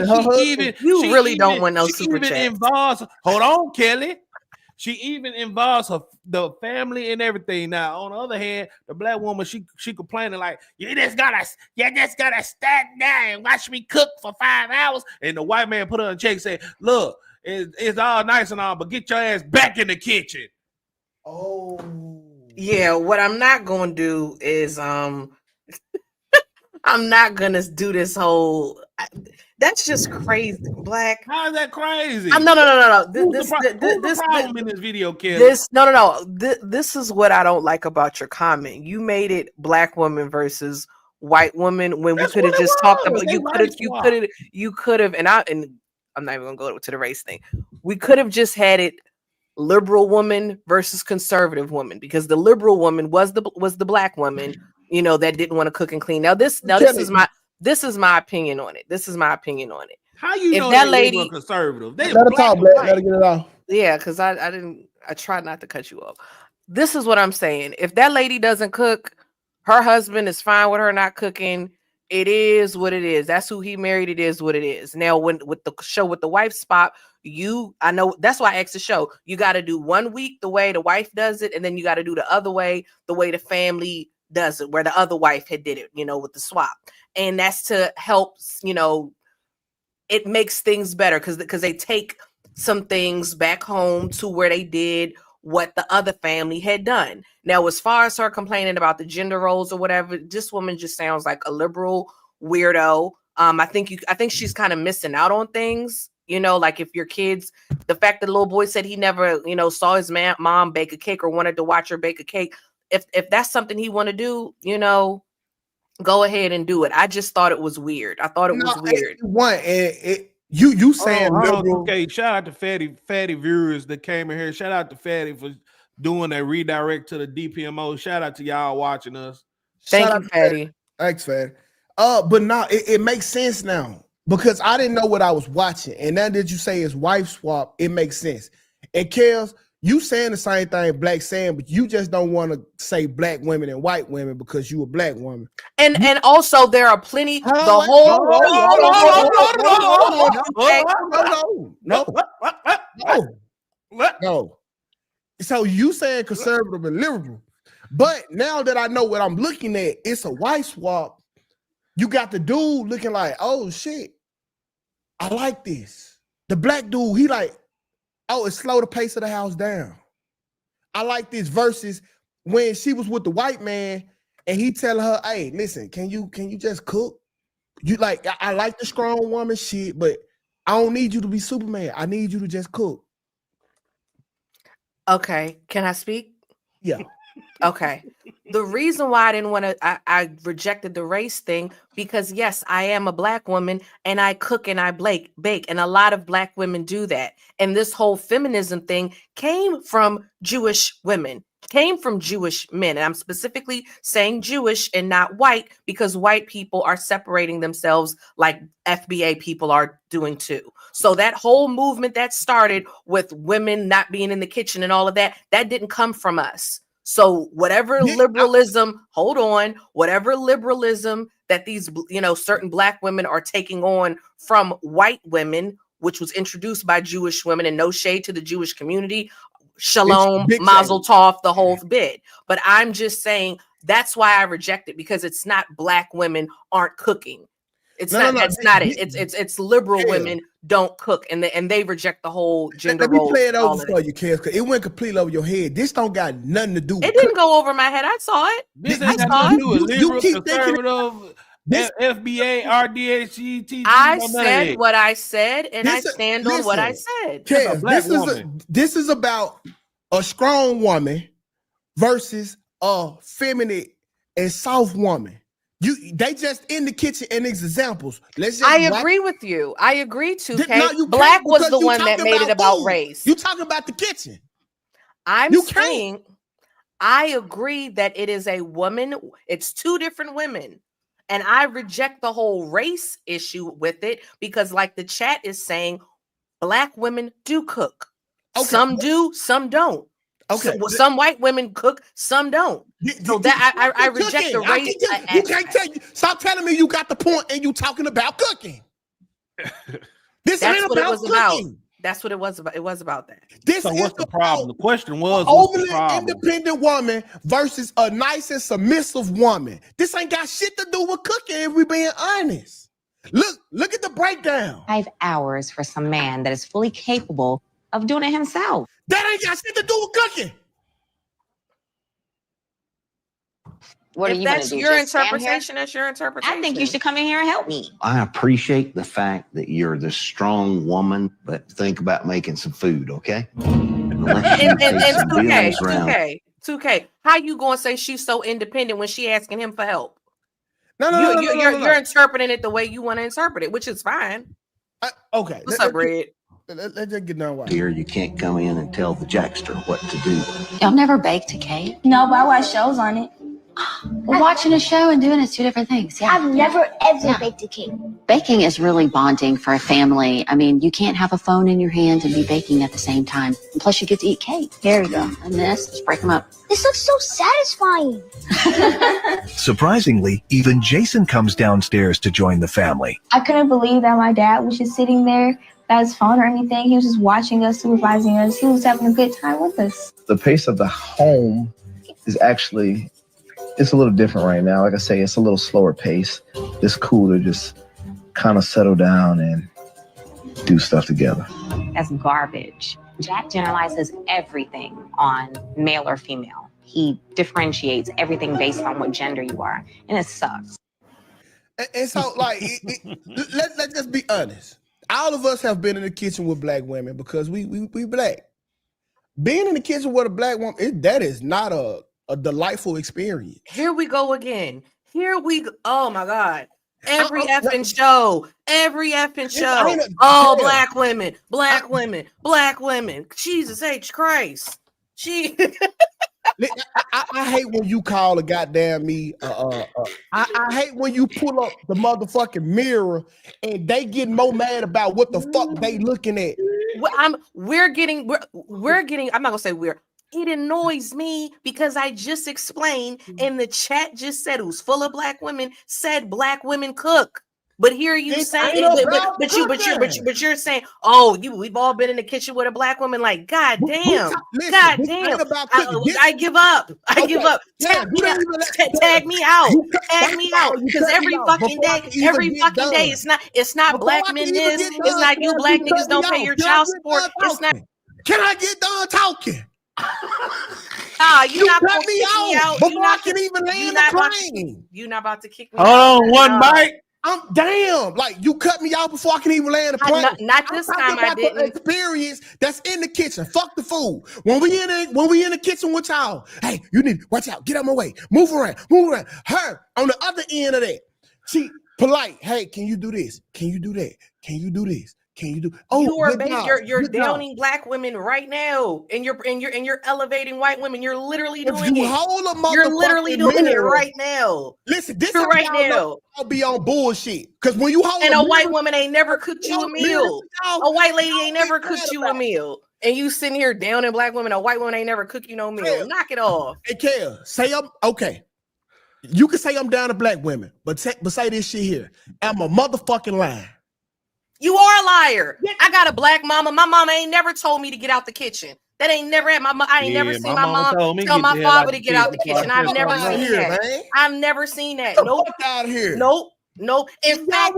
you really don't want no super chat. Involves. Hold on, Kelly. She even involves the family and everything. Now, on the other hand, the black woman, she complaining like, you just gotta stand there and watch me cook for 5 hours. And the white man put her in check and say, look, it's all nice and all, but get your ass back in the kitchen. Oh. Yeah, what I'm not gonna do is I'm not gonna do this whole. That's just crazy, Black. How is that crazy? No. Who's the problem in this video, kid? This is what I don't like about your comment. You made it black woman versus white woman when we could have just talked about. You could have, and I'm not even gonna go to the race thing. We could have just had it liberal woman versus conservative woman, because the liberal woman was the black woman, that didn't want to cook and clean. This is my opinion on it. How you if know that lady was conservative? Let her talk, Black. Let her get it off. Yeah, because I tried not to cut you off. This is what I'm saying. If that lady doesn't cook, her husband is fine with her not cooking. It is what it is. That's who he married. It is what it is. Now, with the show with the wife spot, I know that's why I asked the show. You got to do 1 week the way the wife does it, and then you got to do the other way, the way the family does it, where the other wife had did it, with the swap. And that's to help, it makes things better because they take some things back home to where they did what the other family had done. Now, as far as her complaining about the gender roles or whatever, this woman just sounds like a liberal weirdo. I think she's kind of missing out on things. Like if your kids, the fact that the little boy said he never, saw his mom bake a cake or wanted to watch her bake a cake. If that's something he want to do, go ahead and do it. I just thought it was weird. I thought it was weird. You saying liberal? Okay, shout out to Fatty viewers that came in here. Shout out to Fatty for doing that redirect to the DPMO. Shout out to y'all watching us. Thank you, Fatty. Thanks, Fatty. But now it makes sense now because I didn't know what I was watching, and now that you say it's wife swap, it makes sense. And Kels, you saying the same thing Black saying, but you just don't want to say black women and white women because you a black woman. And also there are plenty. No. So you saying conservative and liberal, but now that I know what I'm looking at, it's a wife swap. You got the dude looking like, oh shit, I like this. The black dude, he like, oh, it slow the pace of the house down. I like this versus when she was with the white man and he telling her, hey, listen, can you just cook? You like, I like the strong woman shit, but I don't need you to be Superman. I need you to just cook. Okay, can I speak? Yeah. Okay. The reason why I didn't want to, I rejected the race thing because yes, I am a black woman and I cook and I bake, and a lot of black women do that. And this whole feminism thing came from Jewish women, came from Jewish men. And I'm specifically saying Jewish and not white because white people are separating themselves like FBA people are doing too. So that whole movement that started with women not being in the kitchen and all of that, that didn't come from us. So whatever liberalism that these, certain black women are taking on from white women, which was introduced by Jewish women, and no shade to the Jewish community, shalom, mazel tov, the whole bit. But I'm just saying that's why I reject it, because it's not black women aren't cooking. It's It's liberal women don't cook, and they reject the whole gender. Let me play it over for you, Kels, because it went completely over your head. This don't got nothing to do with it. Didn't go over my head. I saw it. You keep conservative, FBA, RDHGT. I said what I said, and I stand on what I said. Kels, this is about a strong woman versus a feminine and soft woman. They just in the kitchen and examples. I agree with you. I agree, 2K. No, Black was the one that made it about race. You talking about the kitchen. I'm saying I agree that it is a woman. It's two different women. And I reject the whole race issue with it because, like the chat is saying, Black women do cook. Okay. Some do, some don't. Okay. Some white women cook, some don't. So that I reject the race. You can't tell you. Stop telling me you got the point and you talking about cooking. This ain't about cooking. That's what it was about. It was about that. So what's the problem? The question was, overly independent woman versus a nice and submissive woman. This ain't got shit to do with cooking, if we being honest. Look at the breakdown. 5 hours for some man that is fully capable of doing it himself. That ain't got shit to do with cooking. What if are you that's gonna do? Your interpretation, that's your interpretation. I think you should come in here and help me. I appreciate the fact that you're the strong woman, but think about making some food, okay? And 2K, how you gonna say she's so independent when she asking him for help? No. You're interpreting it the way you want to interpret it, which is fine. Okay. What's up, Red? Let's just get done. Here, you can't come in and tell the Jackster what to do. Y'all never baked a cake? No, but I watch shows on it. Well, watching a show and doing it's two different things. Yeah. I've never ever baked a cake. Baking is really bonding for a family. I mean, you can't have a phone in your hand and be baking at the same time. And plus, you get to eat cake. Here you go. And this, just break them up. This looks so satisfying. Surprisingly, even Jason comes downstairs to join the family. I couldn't believe that my dad was just sitting there without his phone or anything. He was just watching us, supervising us. He was having a good time with us. The pace of the home is actually... It's a little different right now. Like I say, it's a little slower pace. It's cool to just kind of settle down and do stuff together. That's garbage. Jack generalizes everything on male or female. He differentiates everything based on what gender you are, and it sucks. And so, like, let's just be honest. All of us have been in the kitchen with Black women because we Black. Being in the kitchen with a Black woman, that is not a delightful experience. Here we go again. Here we go. Oh my God. Every effing show. Oh, Black women. Jesus H. Christ. I hate when you call a goddamn me. I hate when you pull up the motherfucking mirror and they get more mad about what the fuck they looking at. We're getting. I'm not gonna say we're. It annoys me because I just explained, and the chat just said, who's full of Black women, said Black women cook. But here you saying, but you're saying, oh, we've all been in the kitchen with a Black woman. Like, God damn. I give up. Tag me out. Because every fucking day, it's not Black men this. It's not you Black niggas don't pay your child support. It's not. Can I get done talking? You're not cut me out before I can even land the plane. You're not about to kick me out. Hold on, one bite. I'm damn. Like, you cut me out before I can even land the plane. Not this time. I didn't. The experience that's in the kitchen. Fuck the food. When we in the kitchen with y'all, hey, you need watch out. Get out my way. Move around. Her on the other end of that. She polite. Hey, can you do this? Can you do that? Can you do this? Can you do? Oh, you're downing Black women right now, and you're elevating white women. You're literally doing it. You're literally doing it right now. Listen, this is right now. I'll be on bullshit because when you hold and a white woman ain't never cooked you a meal. A white lady ain't never cooked you a meal, and you sitting here downing Black women. A white woman ain't never cooked you no meal. Knock it off. Hey, Kel, say I'm okay. You can say I'm down to Black women, but say this shit here. I'm a motherfucking lying. You are a liar. I got a Black mama. My mama ain't never told me to get out the kitchen. That ain't never had I ain't never seen my mom tell my father to get out the kitchen. I've never seen that. Man. I've never seen that. Nope. Out here. Nope. In fact,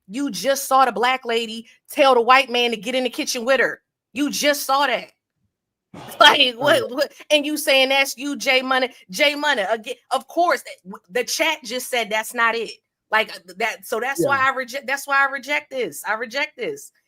you just saw the Black lady tell the white man to get in the kitchen with her. You just saw that. Like what? And you saying that's you, J Money again? Of course, the chat just said that's not it. Like that, so that's why I reject. That's why I reject this.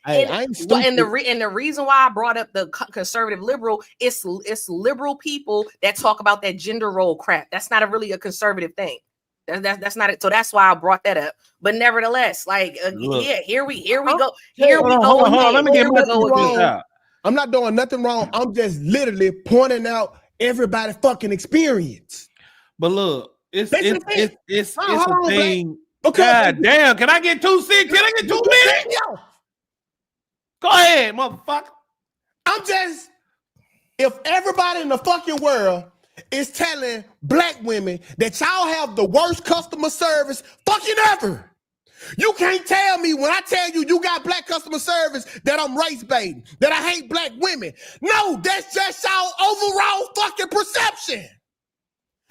Hey, I ain't stupid. And the reason why I brought up the conservative liberal, it's liberal people that talk about that gender role crap. That's not really a conservative thing. That's not it. So that's why I brought that up. But nevertheless, like yeah, here we go. Hold on. Let me get my this out. I'm not doing nothing wrong. I'm just literally pointing out everybody's fucking experience. But look, it's a thing. Okay. God damn, can I get 2 6? Can I get 2 minutes? Go ahead, motherfucker. If everybody in the fucking world is telling black women that y'all have the worst customer service fucking ever, you can't tell me when I tell you got black customer service that I'm race baiting, that I hate black women. No, that's just y'all overall fucking perception.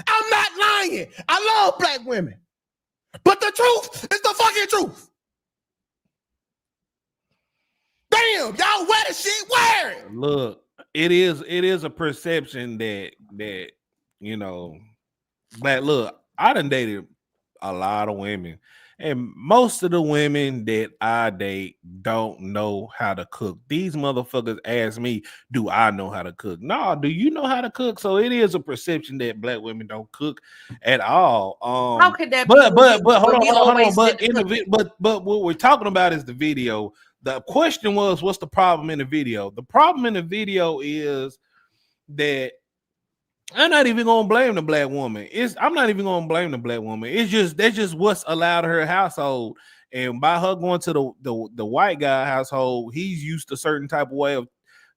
I'm not lying. I love black women. But the truth is the fucking truth. Damn, y'all wear the shit, wear it. Look, it is a perception that you know, but look, I done dated a lot of women, and most of the women that I date don't know how to cook. These motherfuckers ask me, do I know how to cook? No, do you know how to cook? So it is a perception that black women don't cook at all. How could that be? But hold on. But what we're talking about is the video. The question was, what's the problem in the video? The problem in the video is that I'm not even gonna blame the black woman. I'm not even gonna blame the black woman. That's just what's allowed in her household. And by her going to the white guy household, he's used to a certain type of way of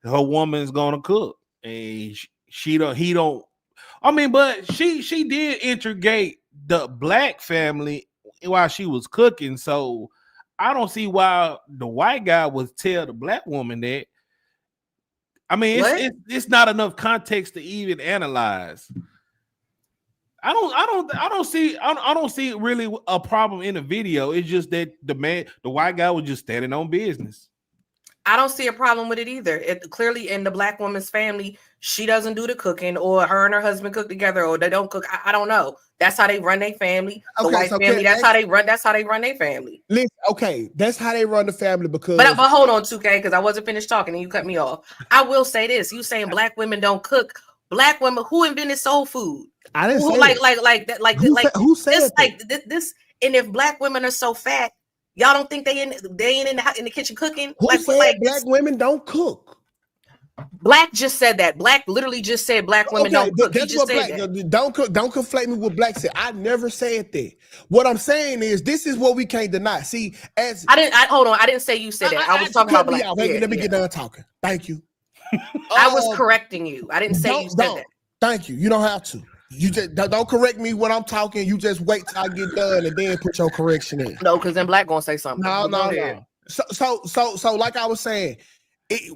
her woman's gonna cook. And he don't. I mean, but she did integrate the black family while she was cooking. So I don't see why the white guy would tell the black woman that. I mean, it's not enough context to even analyze. I don't see really a problem in the video. It's just that the white guy was just standing on business. I don't see a problem with it either. Clearly in the black woman's family, she doesn't do the cooking, or her and her husband cook together, or they don't cook. I don't know. That's how they run their family. The white family. That's how they run their family. Listen, okay, that's how they run the family. Because but hold on, 2K, because I wasn't finished talking and you cut me off. I will say this: you saying black women don't cook? Black women, who invented soul food? I didn't say that. Who said this? That? Like this. And if black women are so fat, y'all don't think they ain't in the kitchen cooking? Who said black women don't cook? Black just said that. Black literally just said black women don't cook. That's what black don't cook. Don't conflate me with black said. I never said that. What I'm saying is this is what we can't deny. See, as hold on. I didn't say you said that. I was talking about black. Let me get done talking. Thank you. I was correcting you. I didn't say you said that. Thank you. You don't have to. You just don't correct me when I'm talking. You just wait till I get done and then put your correction in. No, because then black gonna say something. No. So like I was saying,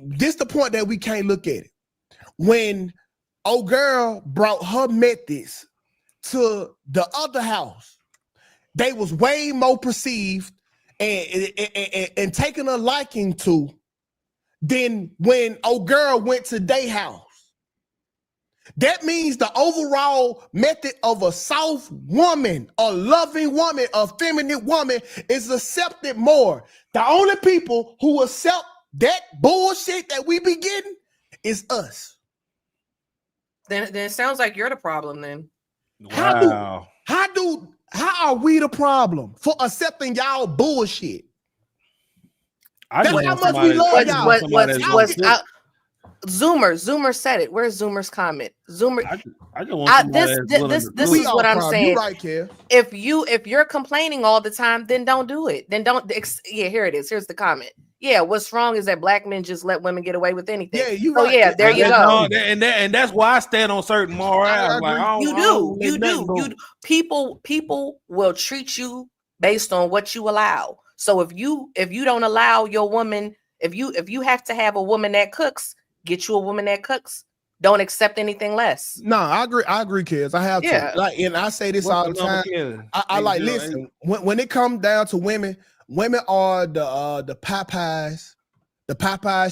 this the point that we can't look at it. When old girl brought her methods to the other house, they was way more perceived and taking a liking to than when old girl went to their house. That means the overall method of a soft woman, a loving woman, a feminine woman is accepted more. The only people who accept that bullshit that we be getting is us. Then it sounds like you're the problem then. Wow. How are we the problem for accepting y'all bullshit? That's how much we love y'all. Zoomer said it. Where's Zoomer's comment? Zoomer. This is what I'm saying. You're right, Kev. If you're complaining all the time, then don't do it. Then don't. Yeah, here it is. Here's the comment. Yeah, what's wrong is that black men just let women get away with anything. Yeah, you. Oh yeah, there you go. And that's why I stand on certain morals. You do. People will treat you based on what you allow. So if you don't allow your woman, if you have to have a woman that cooks, get you a woman that cooks. Don't accept anything less. No, I agree, kids. I have to. Like, and I say this all the time. I like listen. When it comes down to women are the Popeyes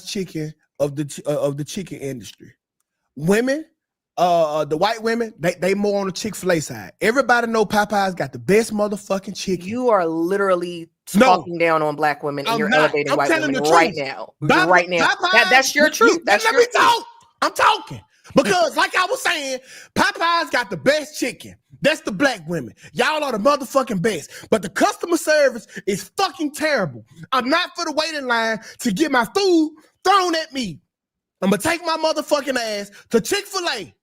chicken of the chicken industry. Women, the white women, they more on the Chick-fil-A side. Everybody know Popeyes got the best motherfucking chicken. You are literally talking down on black women and you're elevating white women right now. Right now. That's your truth. That's Let your me talk. I'm talking. Because like I was saying, Popeye's got the best chicken. That's the black women. Y'all are the motherfucking best. But the customer service is fucking terrible. I'm not for the waiting line to get my food thrown at me. I'm going to take my motherfucking ass to Chick-fil-A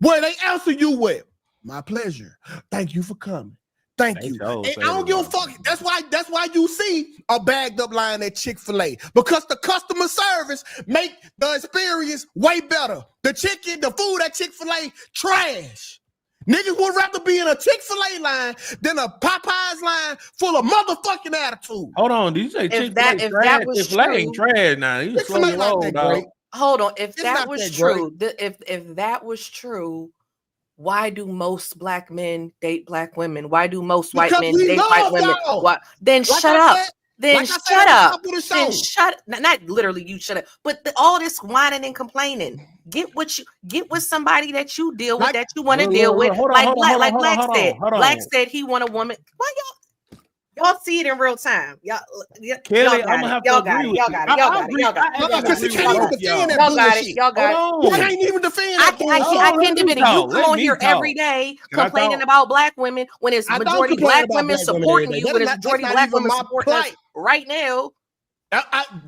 where they answer you with, my pleasure. Thank you for coming. Thank you. And I don't give a fuck. That's why you see a bagged up line at Chick-fil-A. Because the customer service make the experience way better. The chicken, the food at Chick-fil-A, trash. Niggas would rather be in a Chick-fil-A line than a Popeyes line full of motherfucking attitude. Hold on, did you say Chick-fil-A trash? Chick-fil-A ain't trash now. You slow your roll, dog. Hold on. If that was true, if that was true, why do most black men date black women? Why do most white men date white women? Why? Then shut up. Then shut up. Then shut. Not literally, you shut up. But all this whining and complaining. Get with somebody that you deal with, that you want to deal with. Like Black said. Black said he want a woman. Why y'all see it in real time? Y'all Kelly, I'm gonna have to agree with you. Y'all got it. Because you can't even defend that bullshit. Y'all got it. You can't even defend that bullshit. I can't defend it. You come on here every day complaining about black women when it's majority black women supporting you, when it's majority black women supporting us right now.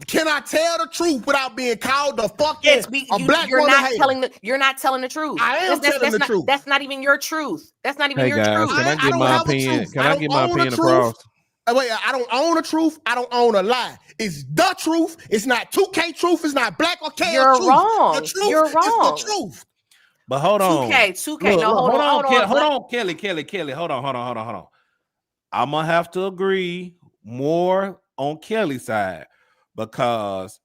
Can I tell the truth without being called the fucking black you're woman not hater? You're not telling the truth. I am telling the truth. That's not even your truth. That's not even your truth. Can I get my opinion? Can I get my opinion across? Wait, I don't own a truth. I don't own a lie. It's the truth. It's not 2K truth. It's not black or K truth. Wrong. The truth You're wrong. is the truth. But hold on. 2K. Look, no, hold on. Kelly. Hold on. I'm gonna have to agree more on Kelly's side because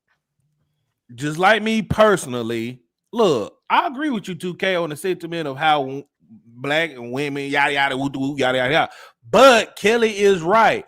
just like me personally, look, I agree with you, 2K, on the sentiment of how black and women, yada yada, yada yada. But Kelly is right.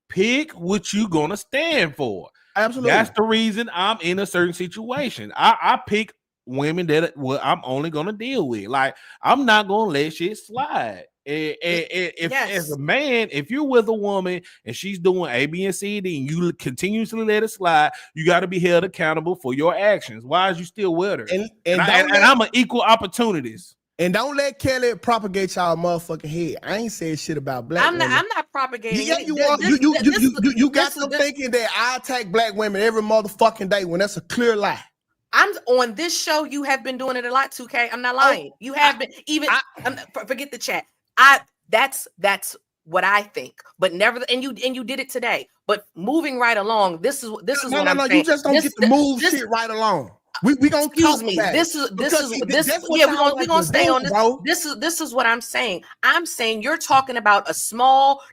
Pick what you gonna stand for. Absolutely. That's the reason I'm in a certain situation. I pick women that I'm only gonna deal with. Like, I'm not gonna let shit slide. If as a man, if you're with a woman and she's doing A, B, and C, D, and you continuously let it slide, you got to be held accountable for your actions. Why is you still with her? And I'm an equal opportunities. And don't let Kelly propagate y'all motherfucking head. I ain't saying shit about black women. I'm not propagating. Yeah, you are. You got them thinking that I attack black women every motherfucking day when that's a clear lie. I'm on this show. You have been doing it a lot, 2K. I'm not lying. You have been. Forget the chat. That's what I think. But never. And you did it today. But moving right along, this is what I'm saying. You just don't get to move shit right along. We gonna excuse me. This is yeah. We're gonna stay on this. Bro. This is what I'm saying. I'm saying you're talking about a small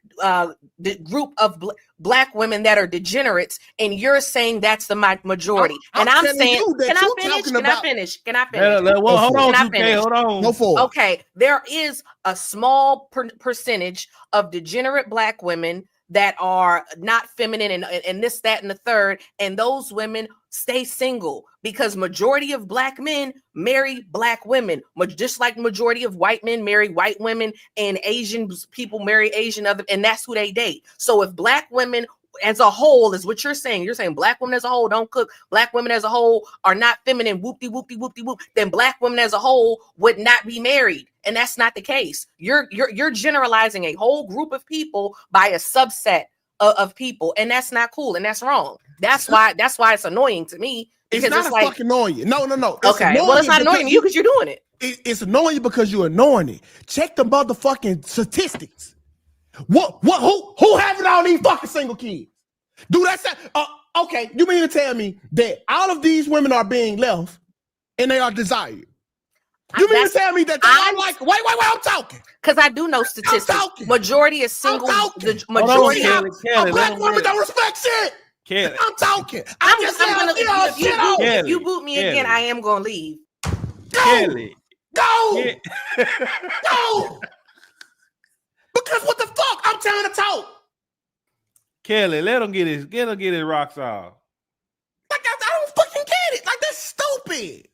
group of black women that are degenerates, and you're saying that's the majority. And I'm saying, can I finish? Well, hold on, 2K. Hold on. Go for it. Okay, there is a small percentage of degenerate black women that are not feminine and this, that, and the third. And those women stay single because majority of black men marry black women, just like majority of white men marry white women and Asian people marry Asian other, and that's who they date. So if black women as a whole is what you're saying black women as a whole don't cook, black women as a whole are not feminine, whoop, then black women as a whole would not be married. And that's not the case. You're generalizing a whole group of people by a subset of people, and that's not cool, and that's wrong. That's why it's annoying to me. It's not fucking annoying. No. Okay, well, it's not annoying to you because you're doing it. It's annoying because you're annoying it. Check the motherfucking statistics. Who having all these fucking single kids? Do that? Okay, you mean to tell me that all of these women are being left and they are desired? You mean to tell me that I'm like, wait, I'm talking. Because I do know statistics. Majority is single. The majority of black women don't respect shit. Kelly. I'm talking. If you boot me again, I am gonna leave. Kelly. Go. Because what the fuck? I'm trying to talk. Kelly, let him get his rocks off. Like I don't fucking get it. Like that's stupid.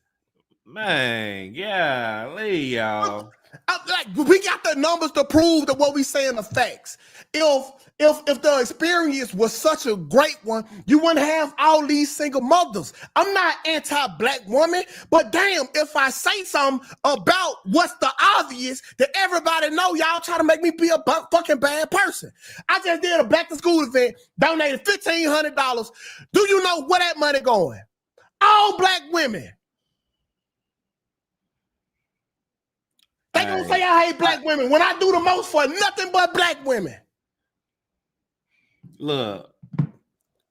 Man, yeah, y'all. We got the numbers to prove that what we saying are facts. If the experience was such a great one, you wouldn't have all these single mothers. I'm not anti-black woman, but damn, if I say something about what's the obvious that everybody know, y'all try to make me be a fucking bad person. I just did a back to school event, donated $1,500. Do you know where that money going? All black women. They gonna say I hate black women when I do the most for nothing but black women. Look,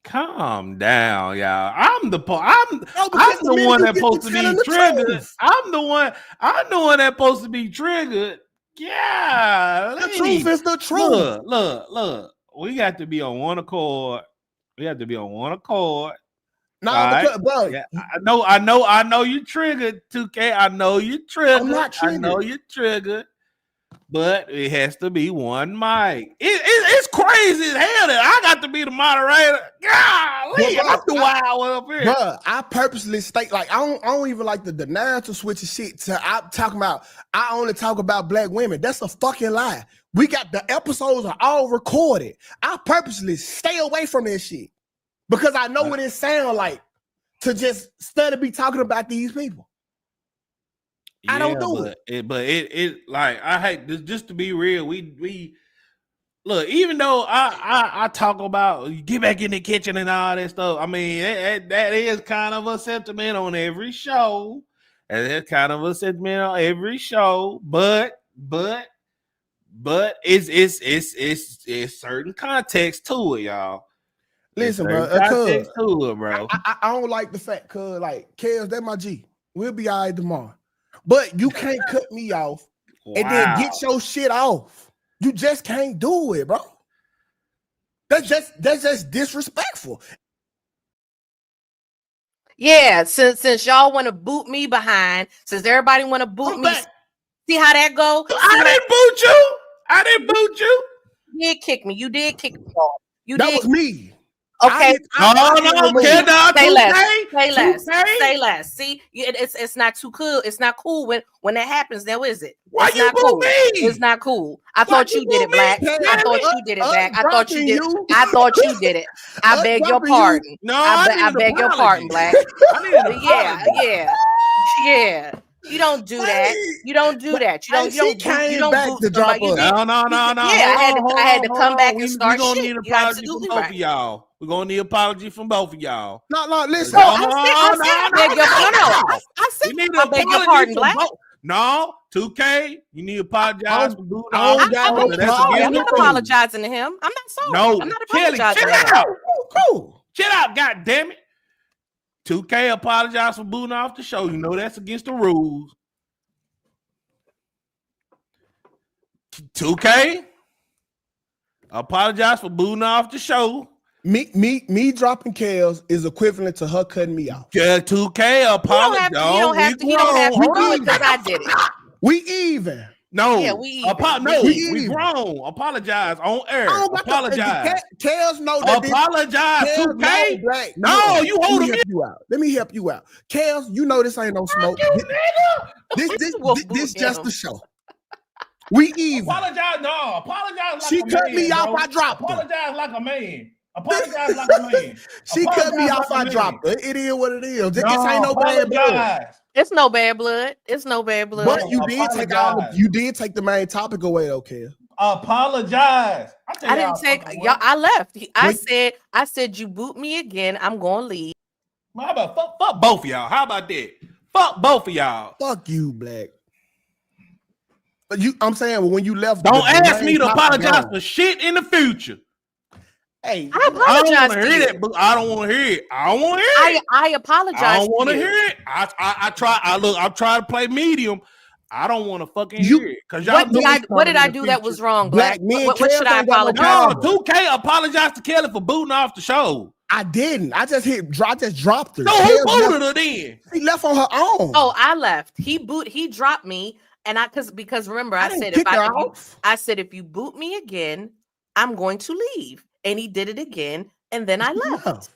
calm down, y'all. I'm the one that's supposed to be triggered. I'm the one that's supposed to be triggered. Yeah, the truth is the truth. Look. We got to be on one accord. No, right? because, bro, yeah, I know you triggered, 2K. I know you triggered. I'm not triggered. I know you triggered. But it has to be one mic. It's crazy as hell that I got to be the moderator. Golly, I'm the wild one up here. Bro, I purposely state, like, I don't even like the denial to switch the shit. I'm talking about, I only talk about black women. That's a fucking lie. We got the episodes are all recorded. I purposely stay away from this shit because I know what it sounds like to just study be talking about these people. I don't do it. But it like, I hate this, just to be real. We look, even though I talk about get back in the kitchen and all that stuff. I mean, that is kind of a sentiment on every show. And that's kind of a sentiment on every show. But it's certain context to it, y'all. Listen, bro. Context to it, bro. I don't like the fact, cause like, Kels, that's my G. We'll be all right tomorrow. But you can't cut me off and then get your shit off. You just can't do it, bro. That's just disrespectful. Yeah, since y'all want to boot me behind, since everybody want to boot me, see how that go? I didn't boot you. You did kick me. You did kick me off. That was me. Okay. Say less. See, it's not too cool. It's not cool when that happens. Now is it? Why it's you not cool. me? It's not cool. I thought you did it, Black. I thought you did it, Black. I thought you did it. I thought you did it. I beg your pardon. No, I beg your pardon, Black. Yeah. You don't do that. You don't do that. You don't back to drop us. No. Yeah, I had to come back and start shit. We're gonna need an apology from both of y'all. We're gonna need an apology from both of y'all. No, listen. I beg your pardon, Black. No, 2K, you need to apologize for booting off. I'm not apologizing to him. I'm not sorry. No, I'm not apologizing Kelly, to him. Cool. Chill out, goddammit. 2K apologize for booting off the show. You know that's against the rules. 2K apologize for booting off the show. Me dropping Kels is equivalent to her cutting me off. Yeah, 2K apologize. You don't have to do it because I did it. We even. No, yeah, we grown. Apologize on air. Apologize. Kels know that. Apologize, 2K. No, you hold him out. Let me help you out. Kels, you know this ain't no smoke. This just the show. We even. Apologize, no. Apologize like she a man. She cut me off, bro. I dropped her. Apologize like a man. Apologize like a man. She cut me off, I dropped her. It is what it is. This ain't no bad blood. It's no bad blood. It's no bad blood. But you did take the main topic away, though, Kels. Apologize. I didn't take y'all. I left. I said you boot me again. I'm gonna leave. How about fuck both of y'all? How about that? Fuck both of y'all. Fuck you, Black. But I'm saying when you left, don't ask me to apologize for shit in the future. Hey, I apologize to you. I don't want to hear it. I don't want to hear it. I apologize. I don't want to hear it. I try. I'm trying to play medium. I don't want to fucking hear it. Cause y'all what did I do that was wrong, Black? What should I apologize? No, 2K apologize to Kelly for booting off the show. I didn't. I just dropped her. So who booted her then? She left on her own. Oh, I left. He dropped me, and because remember I said if you boot me again, I'm going to leave. And he did it again, and then I left.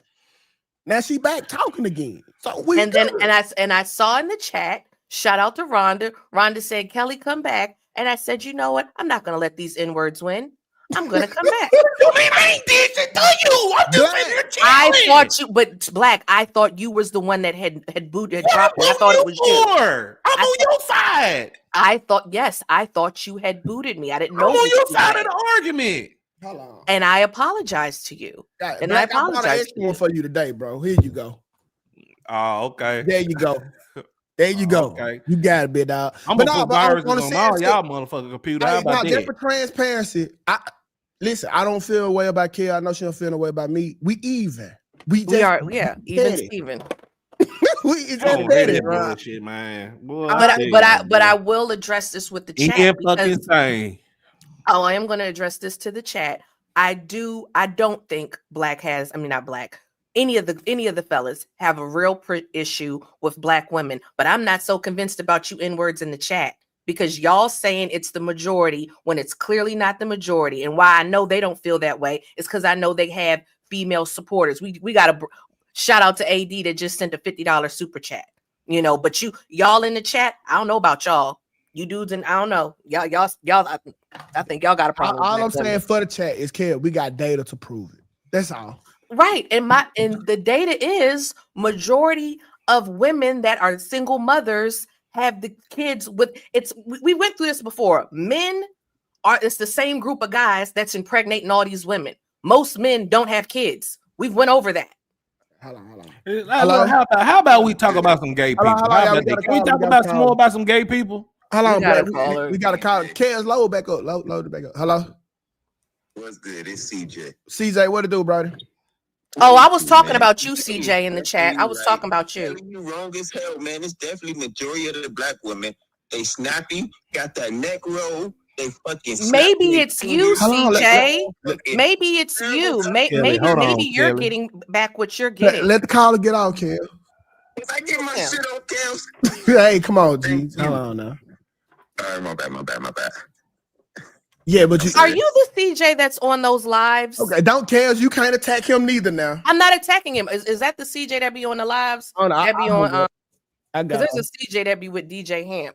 Now she back talking again. So I saw in the chat, shout out to Rhonda. Rhonda said, Kelly, come back And I said, you know what? I'm not going to let these N-words win. I'm going to come back. You mean I ain't did shit to you? I'm just sitting here chilling. I thought you, but Black, I thought you was the one that had dropped me. I thought it was you. I'm on your side. I thought you had booted me. I didn't know. I'm on your side of the argument. Hold on. And I apologized to you. And Black, I apologize one for you today, bro. Here you go. Oh, okay. There you go. There you go. Okay. You got it, bit dog. I'm gonna put viruses on all y'all motherfucking computer. How about that? Just for transparency, listen, I don't feel a way about Kay. I know she don't feel a way about me. We even. We are, yeah, even. We just did it, bro. Shit, man. Boy, but I will address this with the chat. Fucking thing. Oh, I am going to address this to the chat. I don't think any of the fellas have a real issue with Black women, but I'm not so convinced about you N-words in the chat, because y'all saying it's the majority when it's clearly not the majority. And why I know they don't feel that way is because I know they have female supporters. We got a shout out to AD that just sent a $50 super chat, but y'all in the chat, I don't know about y'all. You dudes, and I don't know. Y'all, I think y'all got a problem. All I'm saying for the chat is, Kel, we got data to prove it. That's all. Right. And the data is majority of women that are single mothers have the kids with we went through this before. It's the same group of guys that's impregnating all these women. Most men don't have kids. We've went over that. Hold on. How about we talk about some gay people? Can we talk about some more about some gay people? Hold on, we got to call. Kel's load back up. Load it back up. Hello. What's good? It's CJ. CJ, what to do, brother? Oh, I was talking about you, CJ, in the chat. I was talking about you. You wrong as hell, man. It's definitely majority of the Black women. They snappy, got that neck roll. They fucking maybe it's you, CJ. Maybe it's you. Maybe you're getting back what you're getting. Let the caller get on, Kel. If I get my shit on Kel. Hey, come on, G. Hold on now. All right, my bad. Yeah, but are you the CJ that's on those lives? Okay, don't care. You can't attack him neither now. I'm not attacking him. Is that the CJ that be on the lives? Oh, no, that be on. Because there's a CJ that be with DJ Hamp.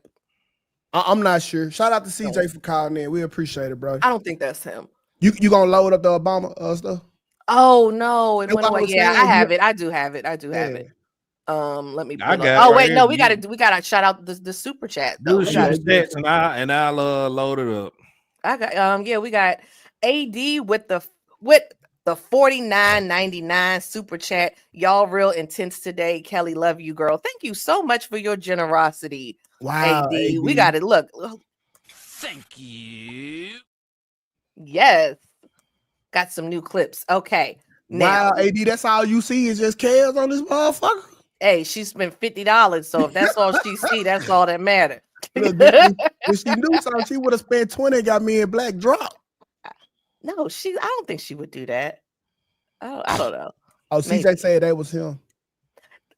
I'm not sure. Shout out to CJ for calling in. We appreciate it, bro. I don't think that's him. You gonna load up the Obama stuff? Oh no, it went away. Yeah, I have it. I do have it. Let me. We gotta shout out the super chat. Do your stats and I'll load it up. I got we got AD with the $49.99 super chat. Y'all real intense today. Kelly, love you, girl. Thank you so much for your generosity. Wow, AD. We got it. Look. Thank you. Yes. Got some new clips. Okay. Now, wow, AD, that's all you see is just chaos on this motherfucker. Hey, she spent $50, so if that's all she see, that's all that matters. Look, if she knew something, she would have spent 20 and got me in Black drop. No, I don't think she would do that. I don't know. Oh, CJ said that was him.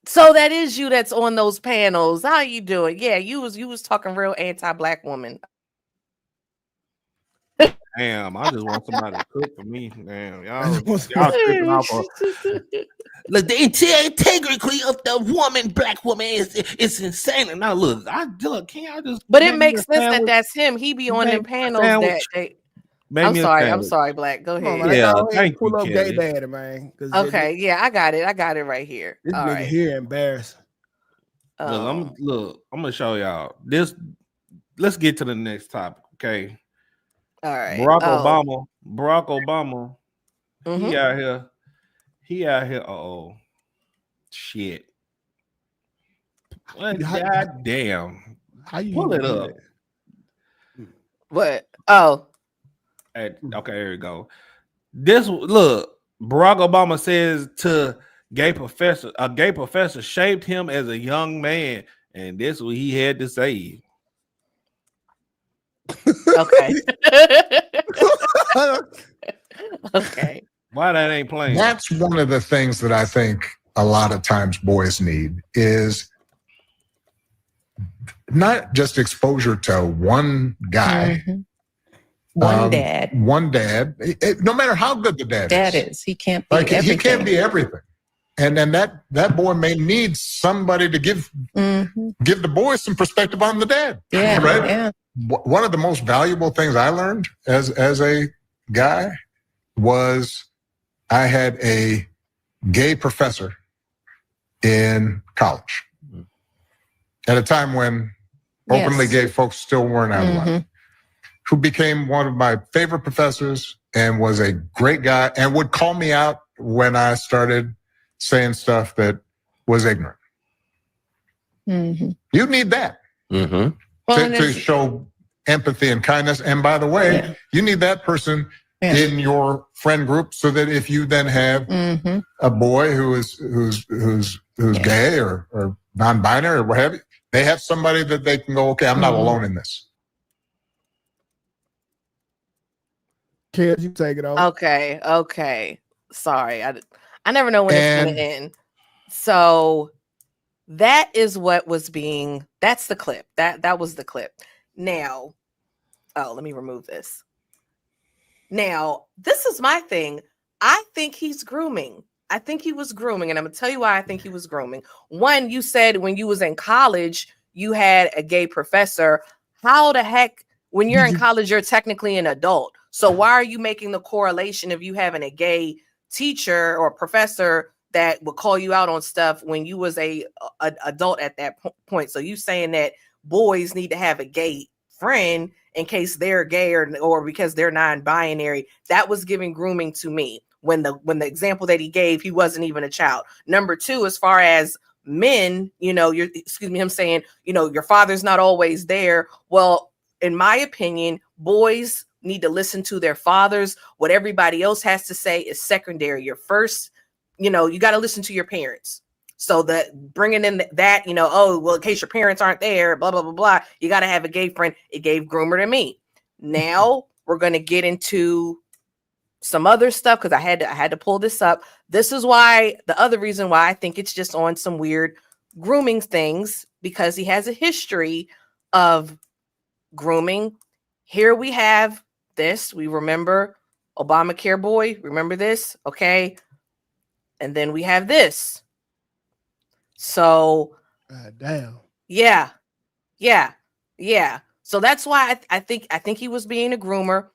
So that is you that's on those panels. How you doing? Yeah, you was talking real anti-Black woman. Damn, I just want somebody to cook for me. Damn, y'all tripping off. Look, the integrity of the Black woman is insane. And now look, can't I just? But it makes sense that's him. He be on them panels that they. I'm sorry, Black. Go ahead. On, yeah, thank you, up Gay Daddy, man. Okay, yeah, I got it right here. This nigga here embarrassed. I'm gonna show y'all this. Let's get to the next topic, okay? All right. Barak Obama. Mm-hmm. He out here. Oh, shit. God damn. How you pull it up? What? Oh. Okay, here we go. Barack Obama says to a gay professor shaped him as a young man, and this is what he had to say. Okay. Okay. Why that ain't playing? That's one of the things that I think a lot of times boys need is not just exposure to one guy. Mm-hmm. One dad. No matter how good the dad is. He can't be everything. He can't be everything. And then that boy may need somebody to give the boy some perspective on the dad. Yeah, right? yeah. One of the most valuable things I learned as a guy was I had a gay professor in college at a time when openly gay folks still weren't outlawed, who became one of my favorite professors and was a great guy and would call me out when I started saying stuff that was ignorant. You need that to show empathy and kindness. And by the way, you need that person in your friend group so that if you then have a boy who's gay or non-binary or what have you, they have somebody that they can go, okay, I'm not alone in this. Kid, you take it over. Okay. Sorry, I never know when it's going to end. So that is what was being. That's the clip. That was the clip. Now, let me remove this. Now, this is my thing. I think he's grooming. I think he was grooming, and I'm gonna tell you why I think he was grooming. One, you said when you was in college, you had a gay professor. How the heck, when you're in college, you're technically an adult. So why are you making the correlation of you having a gay teacher or professor that would call you out on stuff when you was a adult at that point? So you saying that boys need to have a gay friend in case they're gay or because they're non-binary? That was giving grooming to me. When the example that he gave, he wasn't even a child. Number two, as far as men, him saying, your father's not always there. Well, in my opinion, boys need to listen to their fathers. What everybody else has to say is secondary. Your first, you got to listen to your parents. So that bringing in that, in case your parents aren't there, blah, blah, blah, blah, you got to have a gay friend. It gave groomer to me. Now we're going to get into some other stuff because I had to pull this up. This is why, the other reason why I think it's just on some weird grooming things, because he has a history of grooming. Here we have this. We remember Obamacare boy. Remember this? Okay. And then we have this. So, damn. Yeah. So that's why I think he was being a groomer.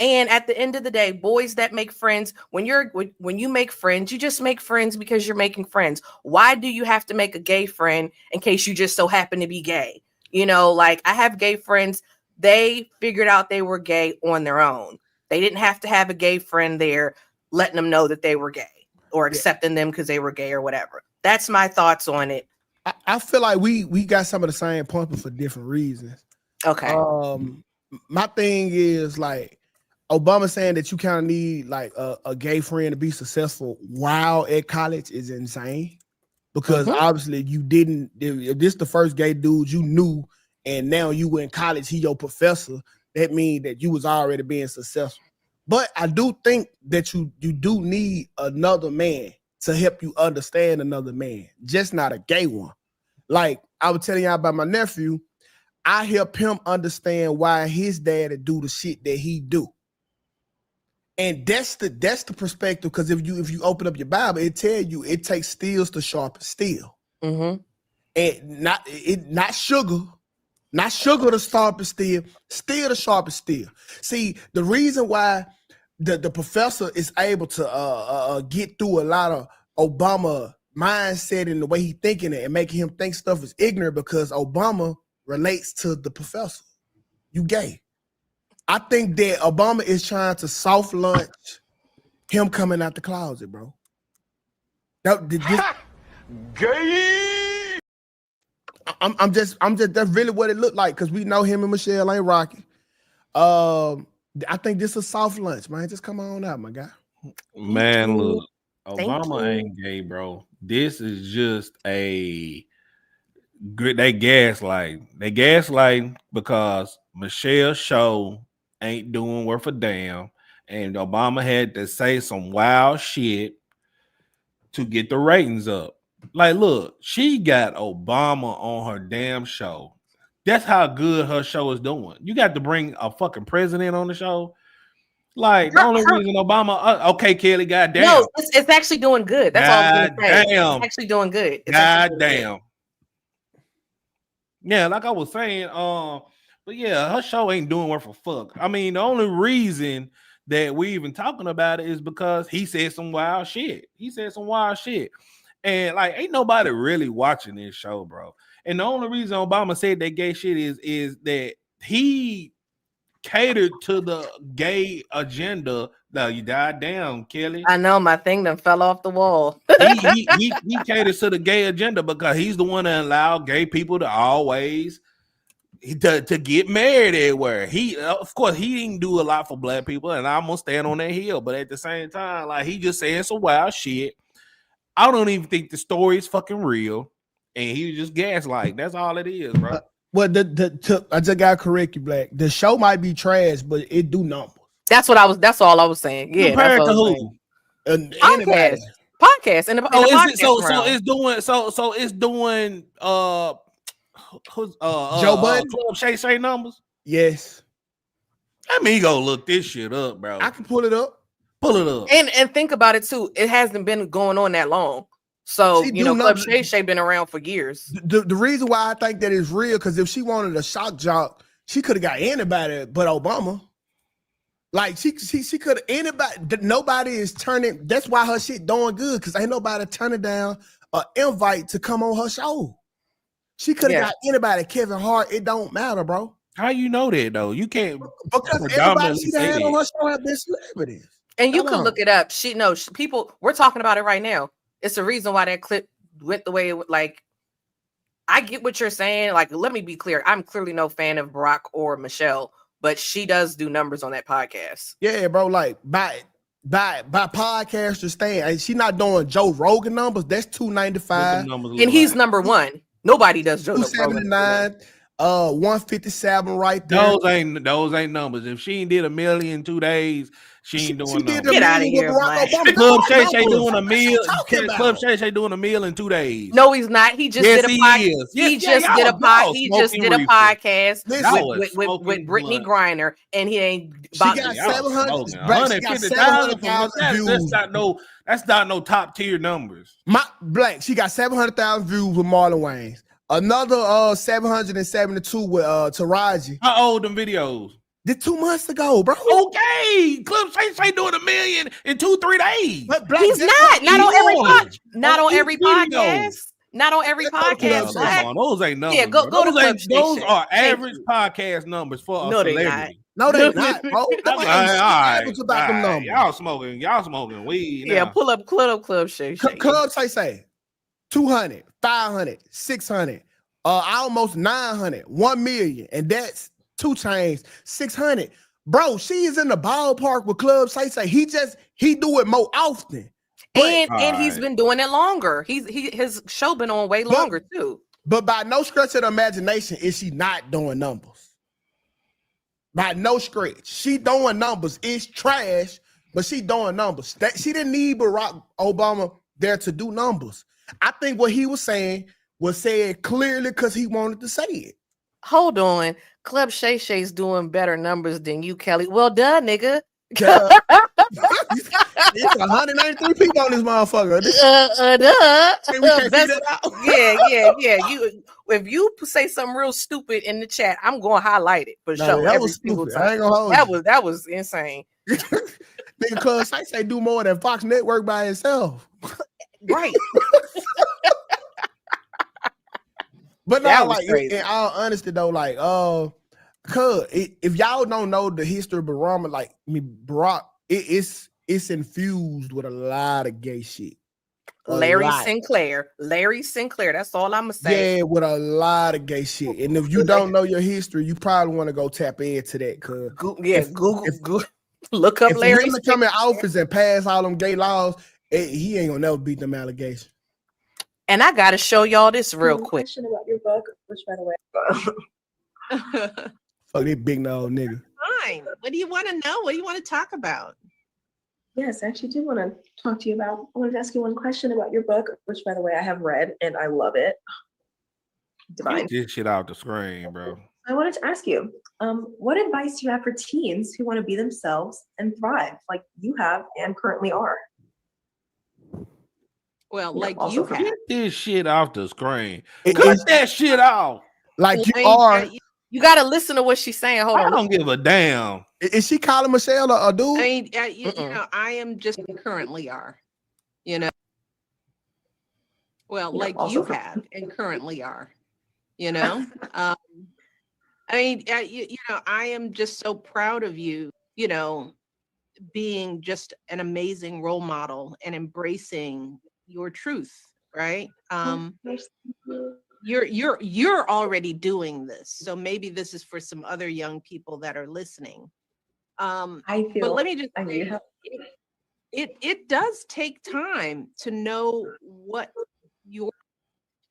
And at the end of the day, boys that make friends, when you make friends, you just make friends because you're making friends. Why do you have to make a gay friend in case you just so happen to be gay? Like I have gay friends. They figured out they were gay on their own. They didn't have to have a gay friend there letting them know that they were gay or accepting them because they were gay or whatever. That's my thoughts on it. I feel like we got some of the same points, but for different reasons. Okay. My thing is like Obama saying that you kind of need like a gay friend to be successful while at college is insane, because obviously you didn't. If this the first gay dude you knew, and now you were in college, he your professor. That means that you was already being successful. But I do think that you do need another man to help you understand another man, just not a gay one. Like I was telling y'all about my nephew, I help him understand why his daddy do the shit that he do. And that's the perspective, because if you open up your Bible, it tell you it takes steels to sharpen steel. And not sugar to sharpen steel to sharpen steel. See, the reason why the professor is able to get through a lot of Obama mindset and the way he thinking it and making him think stuff is ignorant, because Obama relates to the professor. You gay. I think that Obama is trying to soft launch him coming out the closet, bro. Gay. I'm just that's really what it looked like, because we know him and Michelle ain't rocking. I think this is a soft lunch, man. Just come on out, my guy. Man, look, Obama ain't gay, bro. This is just they gaslight. They gaslight because Michelle's show ain't doing worth a damn, and Obama had to say some wild shit to get the ratings up. Like, look, she got Obama on her damn show. That's how good her show is doing. You got to bring a fucking president on the show. Like the only reason Obama, okay, Kelly, goddamn. No, it's actually doing good. That's all I'm gonna say. Damn. It's actually doing good. Goddamn. Yeah, like I was saying, but yeah, her show ain't doing worth a fuck. I mean, the only reason that we even talking about it is because he said some wild shit. And like, ain't nobody really watching this show, bro. And the only reason Obama said that gay shit is that he catered to the gay agenda. Now you died down, Kelly. I know my thing done fell off the wall. he caters to the gay agenda because he's the one that allowed gay people to always to get married everywhere. He, of course, he didn't do a lot for black people, and I'm gonna stand on that hill. But at the same time, like, he just saying some wild shit. I don't even think the story is fucking real, and he just gaslight. That's all it is, bro. Well, I just gotta correct you, Black. The show might be trash, but it do numbers. That's all I was saying. Yeah, compared to who? Podcast. And it's doing Joe Budden Club Shay numbers. Yes. Let me go look this shit up, bro. I can pull it up. And think about it too. It hasn't been going on that long. So Club Shay been around for years. The reason why I think that is real, because if she wanted a shock jock, she could have got anybody but Obama. Like she could have anybody. Nobody is turning. That's why her shit doing good, because ain't nobody turning down an invite to come on her show. She could have got anybody. Kevin Hart. It don't matter, bro. How you know that though? You can't, because everybody she had on her show have been celebrities. And you can look it up. People. We're talking about it right now. It's the reason why that clip went the way it, like. I get what you're saying. Like, let me be clear. I'm clearly no fan of Barack or Michelle, but she does do numbers on that podcast. Yeah, bro. Like by podcaster stand, she not doing Joe Rogan numbers. That's 295, and he's number one. Nobody does Joe 279, 157 right there. Those ain't numbers. If she ain't did $1 million in 2 days, she ain't doing numbers. Get out of here, Club Shay doing $1 million. Club Shay doing $1 million in 2 days. No, he's not. He just did a podcast. He just did a podcast with Brittany Griner, and he ain't. She got 750,000 views. That's not no top tier numbers. She got 700,000 views with Marlon Wayans. Another 772 with Taraji. How old them videos? Did 2 months ago, bro. Okay, Club Shay doing $1 million in 2-3 days. But he's not on every podcast. Not on every podcast. Those ain't numbers. Yeah, go to Club Shay. Those are average podcast numbers for a celebrity. No, they're not, bro. All right. Y'all smoking weed. Yeah, pull up Club Shay. Club Shay 200, 500, 600, almost 900, 1 million, and that's 2 chains, 600. Bro, she is in the ballpark with Club Shay. He do it more often. And he's been doing it longer. His show been on way longer too. But by no stretch of the imagination is she not doing numbers. By no stretch. She doing numbers. It's trash, but she doing numbers. She didn't need Barack Obama there to do numbers. I think what he was saying was said clearly because he wanted to say it. Hold on. Club Shay's doing better numbers than you, Kelly. Well done, nigga. It's 193 people on this motherfucker. Yeah. If you say something real stupid in the chat, I'm going to highlight it for sure. That was stupid. I ain't gonna hold you. That was insane. Nigga, Club Shay do more than Fox Network by itself. Right. But no, like in all honesty though, like if y'all don't know the history of Barack, it's infused with a lot of gay shit. Larry Sinclair. That's all I'm gonna say. Yeah, with a lot of gay shit. And if you don't know your history, you probably want to go tap into that. Cause Google. Look up Larry. If he come in office and pass all them gay laws, he ain't gonna never beat them allegations. And I gotta show y'all this real quick. Question about your book, which by the way, fuck this big nose nigga. Fine. What do you want to know? What do you want to talk about? Yes, I actually do want to talk to you about. I wanted to ask you one question about your book, which by the way I have read and I love it. Divine. Get shit out the screen, bro. I wanted to ask you. What advice do you have for teens who want to be themselves and thrive like you have and currently are? Well, You know, like also you for- have. Get this shit off the screen. It- Cut it's- that shit off. Like you Like, are. You got to listen to what she's saying. Hold I on. don't give a damn. Is she calling Michelle a dude? I mean, you know, I am just currently are, you know. Well, You know, like also you for- have and currently are, you know. I mean, you know, I am just so proud of you, you know, being just an amazing role model and embracing your truth, right? You're already doing this, so maybe this is for some other young people that are listening. I feel. But let me just I say, mean, it does take time to know what your.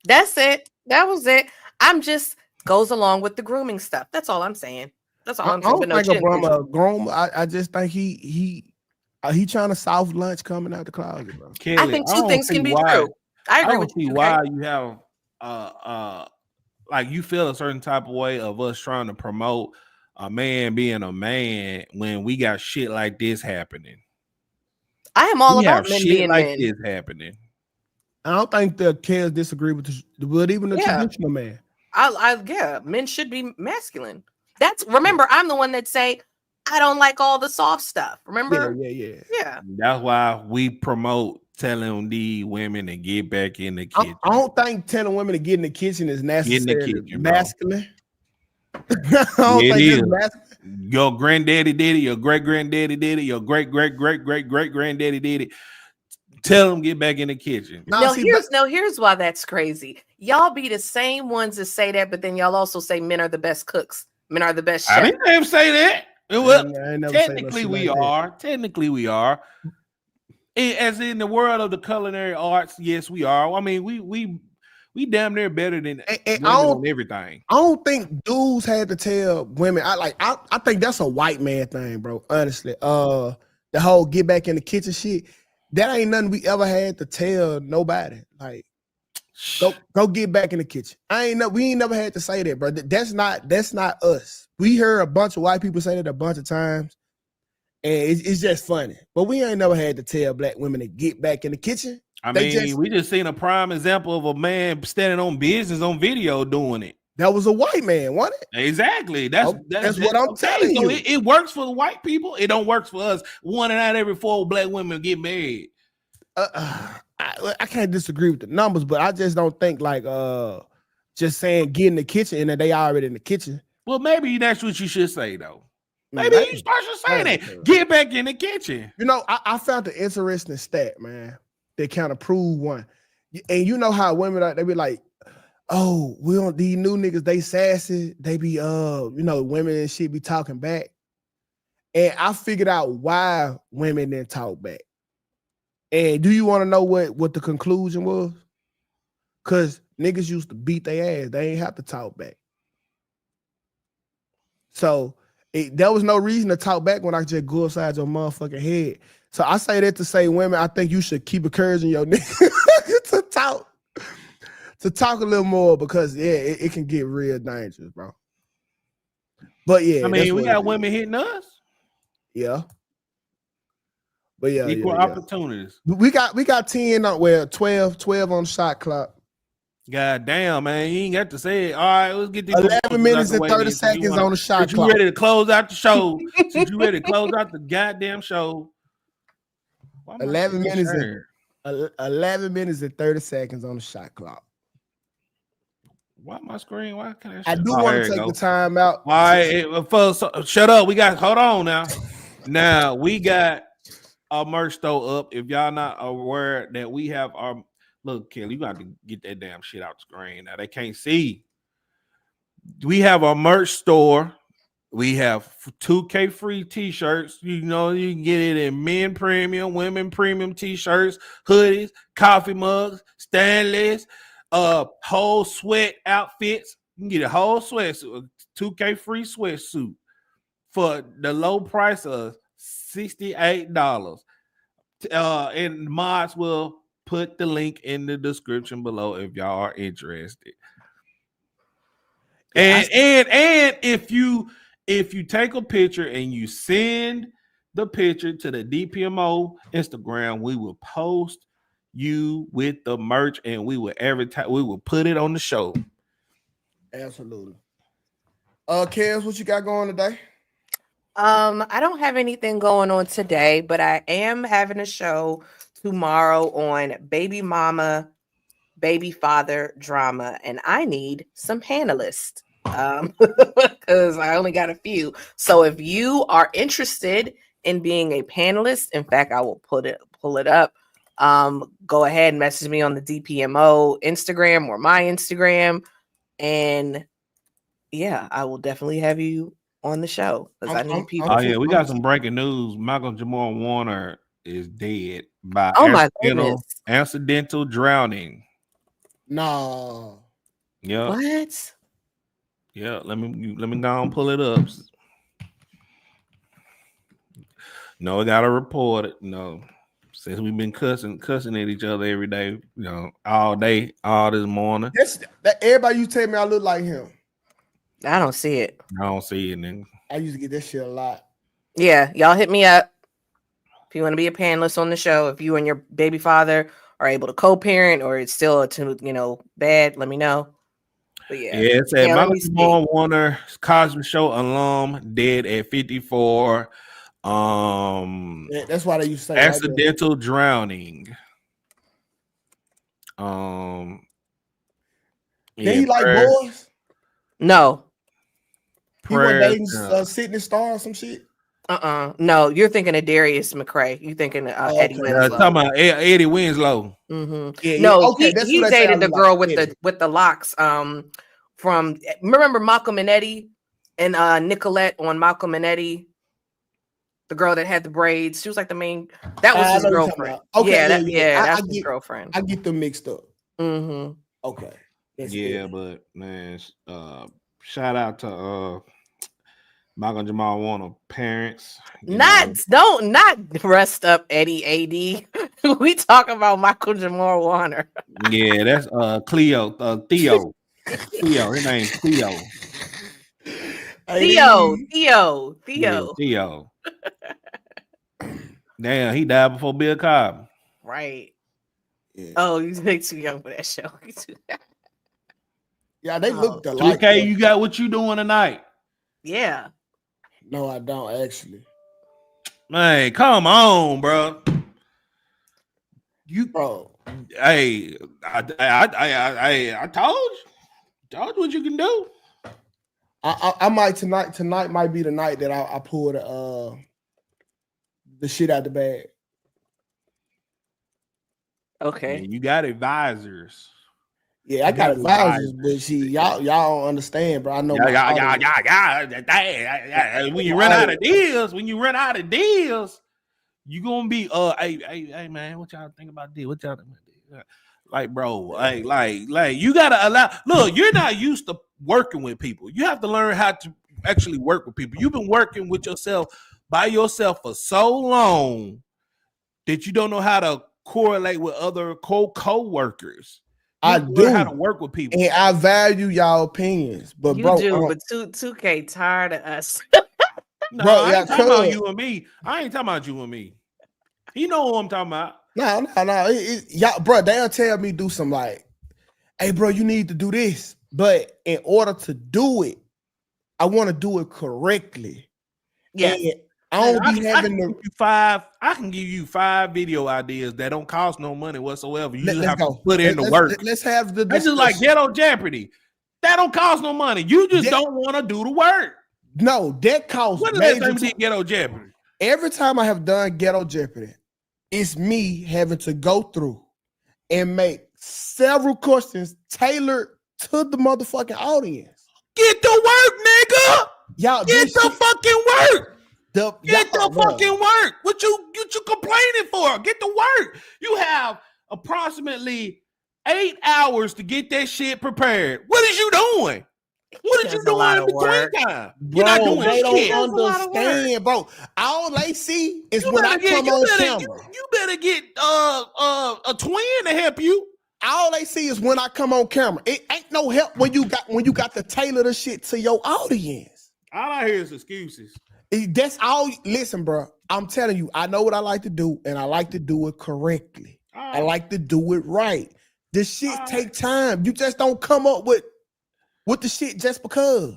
That's it. That was it. I'm just goes along with the grooming stuff. That's all I'm saying. That's all I I'm saying. don't But think no, Obama a groom. I just think he trying to soft lunch coming out the closet, bro. Kelly, I think two don't things see can be why- true. I agree don't with see you. why you have like you feel a certain type of way of us trying to promote a man being a man when we got shit like this happening. I am all We about have men shit being like men. this happening. I don't think the kids disagree with but even the Yeah. traditional man. Yeah, men should be masculine. Remember, I'm the one that say I don't like all the soft stuff. Remember? Yeah. That's why we promote telling the women to get back in the kitchen. I don't think telling women to get in the kitchen is necessarily kitchen, bro. masculine. I don't It think is. it's masculine. Your granddaddy did it. Your great granddaddy did it. Your great granddaddy did it. Tell them get back in the kitchen. Here's why that's crazy. Y'all be the same ones that say that, but then y'all also say men are the best cooks. Men are the best chefs. I didn't even say that. Well, I ain't never say no technically shit we like that. are. Technically we are. As in the world of the culinary arts, yes, we are. I mean, we damn near better than women on everything. I don't think dudes had to tell women. I think that's a white man thing, bro. Honestly, the whole get back in the kitchen shit. That ain't nothing we ever had to tell nobody. Like, go get back in the kitchen. We ain't never had to say that, bro. That's not us. We heard a bunch of white people say that a bunch of times, and it's just funny. But we ain't never had to tell black women to get back in the kitchen. We just seen a prime example of a man standing on business on video doing it. That was a white man, wasn't it? Exactly. That's what I'm telling you. It works for the white people. It don't work for us. 1 out of every 4 black women get married. I can't disagree with the numbers, but I just don't think like just saying get in the kitchen and that they already in the kitchen. Well, maybe that's what you should say though. Maybe you start saying that. Get back in the kitchen. You know, I found an interesting stat, man. They kind of prove one. And you know how women are, they be like, oh, we don't these new niggas, they sassy. They be women and shit be talking back. And I figured out why women didn't talk back. And do you want to know what the conclusion was? Because niggas used to beat their ass. They ain't have to talk back. So there was no reason to talk back when I just go upside your motherfucking head. So I say that to say, women, I think you should keep encouraging your nigga to talk a little more because it can get real dangerous, bro. But yeah, I mean, we got women hitting us. Yeah. But yeah, equal opportunities. We got 10 on 12 on the shot clock. God damn, man. You ain't got to say it. All right, let's get these 11 minutes and 30 seconds on the shot clock. You ready to close out the show? Since you ready to close out the goddamn show. 11 minutes and 30 seconds on the shot clock. Why my screen? Why can I do want to take the time out. All right, shut up. Hold on now. Now we got our merch store up. If y'all not aware that we have our look, Kelly, you got to get that damn shit out the screen. Now they can't see. We have our merch store. We have 2K free t-shirts. You know, you can get it in men premium, women premium t-shirts, hoodies, coffee mugs, stainless, whole sweat outfits. You can get a whole sweatsuit, 2K free sweatsuit for the low price of $68. And mods will put the link in the description below if y'all are interested. And if you if you take a picture and you send the picture to the DPMO Instagram, we will post you with the merch and we will advertise. We will put it on the show. Absolutely. Kez, what you got going today? I don't have anything going on today, but I am having a show tomorrow on baby mama, baby father drama, and I need some panelists because I only got a few. So if you are interested in being a panelist, in fact, I will pull it up. Go ahead and message me on the DPMO Instagram or my Instagram, and yeah, I will definitely have you on the show because I need people. Oh yeah, we got some breaking news. Michael Jamal Warner is dead by accidental drowning. No. Yeah. What? Yeah. Let me go and pull it up. No, I gotta report it. No, since we've been cussing at each other every day, all day, all this morning. That everybody you tell me I look like him. I don't see it. I don't see it, nigga. I used to get this shit a lot. Yeah, y'all hit me up if you want to be a panelist on the show. If you and your baby father are able to co-parent, or it's still bad, let me know. But yeah, it said Michael Jamal Warner, Cosby Show alum, dead at 54. That's why they used to say accidental drowning. Did he like boys? No. He was dating Sydney Star or some shit. No, you're thinking of Darius McCray. You thinking of Eddie Winslow. Talking about Eddie Winslow. Mm-hmm. No, he dated the girl with the locks. From remember Malcolm and Eddie and Nicolette on Malcolm and Eddie. The girl that had the braids. She was like the main. That was his girlfriend. Okay, that's his girlfriend. I get them mixed up. Mm-hmm. Okay. That's good. But man, shout out to Michael Jamal Warner parents. Not rest up Eddie AD. We talk about Michael Jamal Warner. Yeah, that's Theo. Theo. His name's Theo. Theo. Damn, he died before Bill Cosby. Right. Yeah. Oh, he's too young for that show. Yeah, they looked alike. Okay, you got what you doing tonight? Yeah. No, I don't actually. Man, come on, bro. Hey, I told you what you can do. I might tonight. Tonight might be the night that I pull the shit out the bag. Okay. Yeah, you got advisors. Yeah, I got advisors, but y'all don't understand, bro. I know. When you run out of deals, you gonna be hey man, what y'all think about this? What y'all think about this? Like, bro, like you gotta allow. Look, you're not used to working with people. You have to learn how to actually work with people. You've been working with yourself by yourself for so long that you don't know how to correlate with other co-workers. I do how to work with people, and I value y'all opinions. But you bro, do, but 2K tired of us. No, bro, I ain't talking about you and me. I ain't talking about you and me. He know who I'm talking about. No. Y'all, bro, they'll tell me do some like, hey, bro, you need to do this. But in order to do it, I want to do it correctly. Yeah. And I don't be having I can give you 5 video ideas that don't cost no money whatsoever. You just have to put in the work. Let's have the. This is like Ghetto Jeopardy. That don't cost no money. You just don't want to do the work. No, that costs. What is that Ghetto Jeopardy? Every time I have done Ghetto Jeopardy, it's me having to go through and make several questions tailored to the motherfucking audience. Get to work, nigga. Y'all get the fucking work. Get the fucking work. What you complaining for? Get to work. You have approximately 8 hours to get that shit prepared. What is you doing? What are you doing in between time? You're not doing they shit. Don't understand, bro. All they see is when I come on camera. You better get a twin to help you. All they see is when I come on camera. It ain't no help when you got to tailor the shit to your audience. All I hear is excuses. That's all. Listen, bro. I'm telling you, I know what I like to do, and I like to do it correctly. I like to do it right. This shit take time. You just don't come up with the shit just because.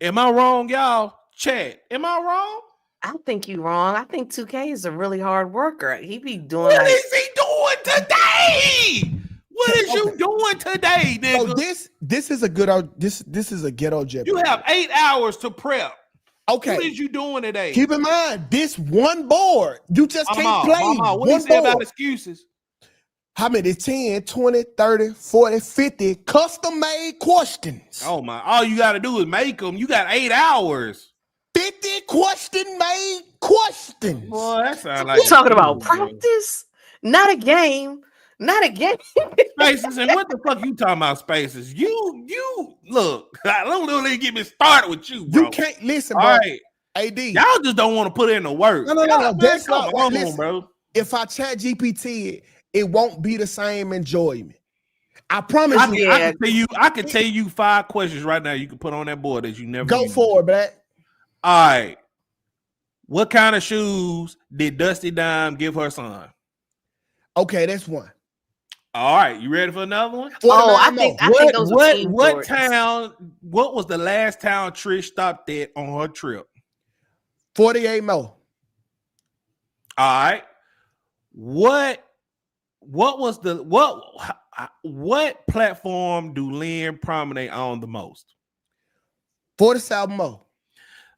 Am I wrong, y'all? Chat. Am I wrong? I think you're wrong. I think 2K is a really hard worker. He be doing What is he doing today? What is you doing today, nigga? So this is a good this is a ghetto Jeopardy. You have 8 hours to prep. Okay. What is you doing today? Keep in mind, this one board, you just can't play. What do you say about excuses? How many? 10, 20, 30, 40, 50 custom-made questions. Oh my! All you got to do is make them. You got 8 hours. 50 question-made questions. Boy, that sounds like we're talking about practice, not a game. Not a game. Spaces, and what the fuck you talking about, Spaces? You look. I don't really get me started with you, bro. You can't listen, all bro. Right. AD, y'all just don't want to put in the work. No. That's not come listen, on, bro. If I chat GPT it won't be the same enjoyment. I promise you. I can tell you 5 questions right now you can put on that board that you never go used. for it, Black. All right. What kind of shoes did Dusty Dime give her son? Okay, that's one. All right, you ready for another one? I think those what town? What was the last town Trish stopped at on her trip? 48 more. All right. What was the what platform do Lynn promenade on the most? 47 more.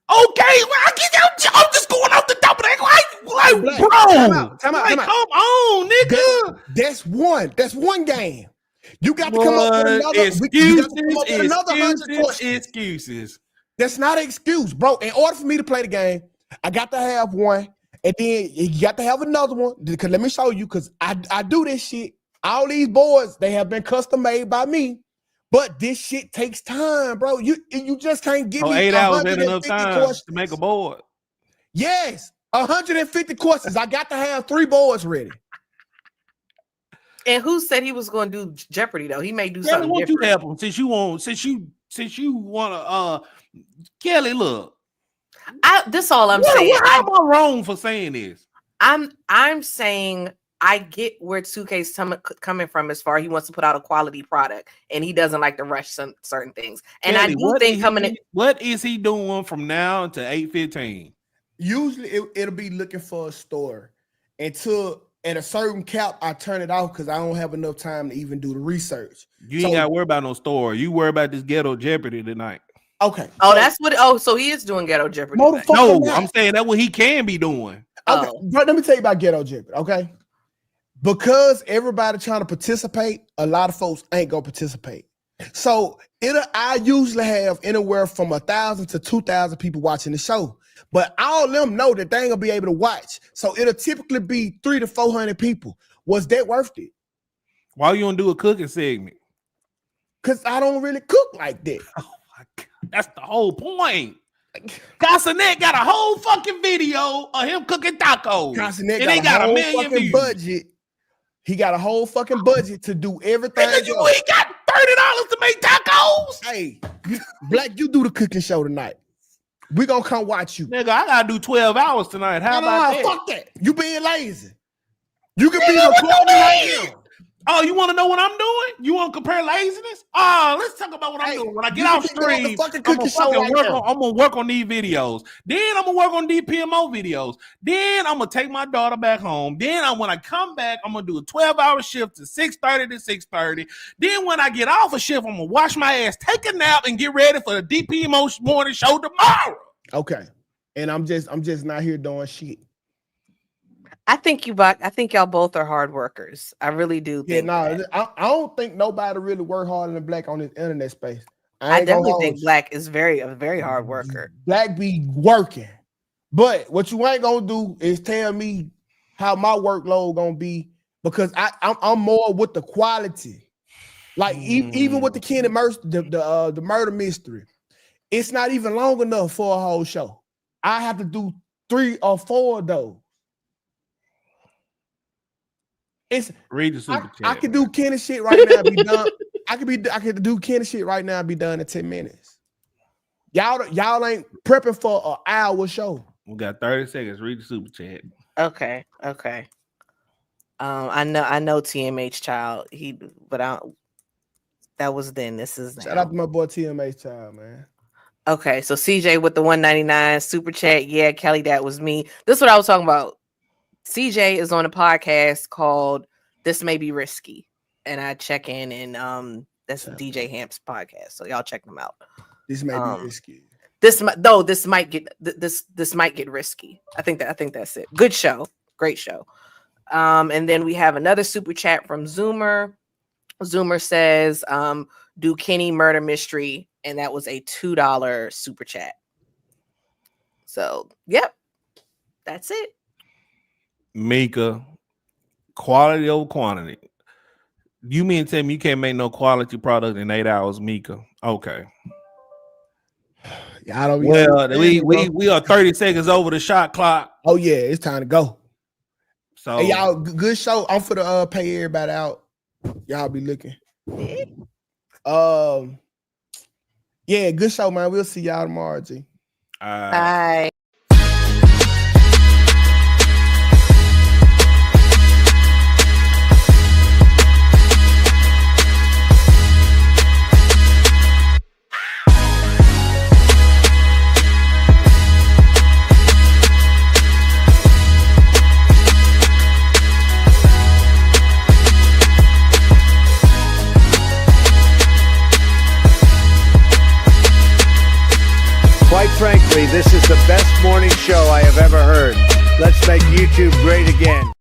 Okay, well, I'm just going off the top of that. Like bro, time out. Come on, nigga. That's one. That's one game. You got to come up with another. Excuses. That's not an excuse, bro. In order for me to play the game, I got to have one, and then you got to have another one. Because let me show you, because I do this shit. All these boards, they have been custom made by me. But this shit takes time, bro. You just can't give me 8 hours ain't enough time questions to make a board. Yes, 150 questions. I got to have 3 boards ready. And who said he was going to do Jeopardy though? He may do Kelly, something different. You help him since you want to Kelly, look. This all I'm saying. How am I wrong for saying this? I'm saying I get where 2K's coming from as far as he wants to put out a quality product and he doesn't like to rush certain things. And Kelly, I do think what is he doing from now to 8:15? Usually it'll be looking for a store until at a certain cap I turn it off because I don't have enough time to even do the research. You ain't gotta worry about no store. You worry about this ghetto Jeopardy tonight. Okay. So he is doing ghetto Jeopardy. No, I'm saying that's what he can be doing. Okay, but let me tell you about ghetto Jeopardy, okay? Because everybody trying to participate, a lot of folks ain't gonna participate. So I usually have anywhere from 1,000 to 2,000 people watching the show, but all of them know that they ain't gonna be able to watch. So it'll typically be 300 to 400 people. Was that worth it? Why you don't do a cooking segment? Because I don't really cook like that. Oh my God, that's the whole point. Casanet got a whole fucking video of him cooking tacos. Casanet and they got a million views. Budget. He got a whole fucking budget to do everything. He got $30 to make tacos. Hey, Black, you do the cooking show tonight. We gonna come watch you. Nigga, I gotta do 12 hours tonight. How about that? Fuck that. You being lazy. You can be recording right now. Oh, you want to know what I'm doing? You want to compare laziness? Oh, let's talk about what I'm doing. When I get off stream, I'm gonna work on these videos. Then I'm gonna work on these PMO videos. Then I'm gonna take my daughter back home. Then when I come back, I'm gonna do a 12-hour shift to 6:30 to 6:30. Then when I get off a shift, I'm gonna wash my ass, take a nap, and get ready for the DPMO morning show tomorrow. Okay, and I'm just not here doing shit. I think y'all both are hard workers. I really do. I don't think nobody really work harder than Black on this internet space. I definitely think Black is a very hard worker. Black be working, but what you ain't gonna do is tell me how my workload gonna be because I'm more with the quality. Like even with the Ken and Mercer, the murder mystery, it's not even long enough for a whole show. I have to do 3 or 4 of those. Read the super chat. I could do Kenny shit right now and be done. I could do Kenny shit right now and be done in 10 minutes. Y'all ain't prepping for an hour show. We got 30 seconds. Read the super chat. Okay. I know TMH Child. That was then. This is now. Shout out to my boy TMH Child, man. Okay, so CJ with the 199 super chat. Yeah, Kelly, that was me. This is what I was talking about. CJ is on a podcast called This May Be Risky, and I check in, and that's DJ Hamp's podcast. So y'all check them out. This may be risky. This might get risky. I think that's it. Good show, great show. And then we have another super chat from Zoomer. Zoomer says, "Do Kenny murder mystery?" And that was a $2 super chat. So, yep, that's it. Mika, quality over quantity. You mean to tell me you can't make no quality product in 8 hours, Mika? Okay. Yeah, I don't. Well, we are 30 seconds over the shot clock. Oh yeah, it's time to go. So hey, y'all, good show. I'm for the pay everybody out. Y'all be looking. Yeah, good show, man. We'll see y'all tomorrow, G. Bye. Quite frankly, this is the best morning show I have ever heard. Let's make YouTube great again.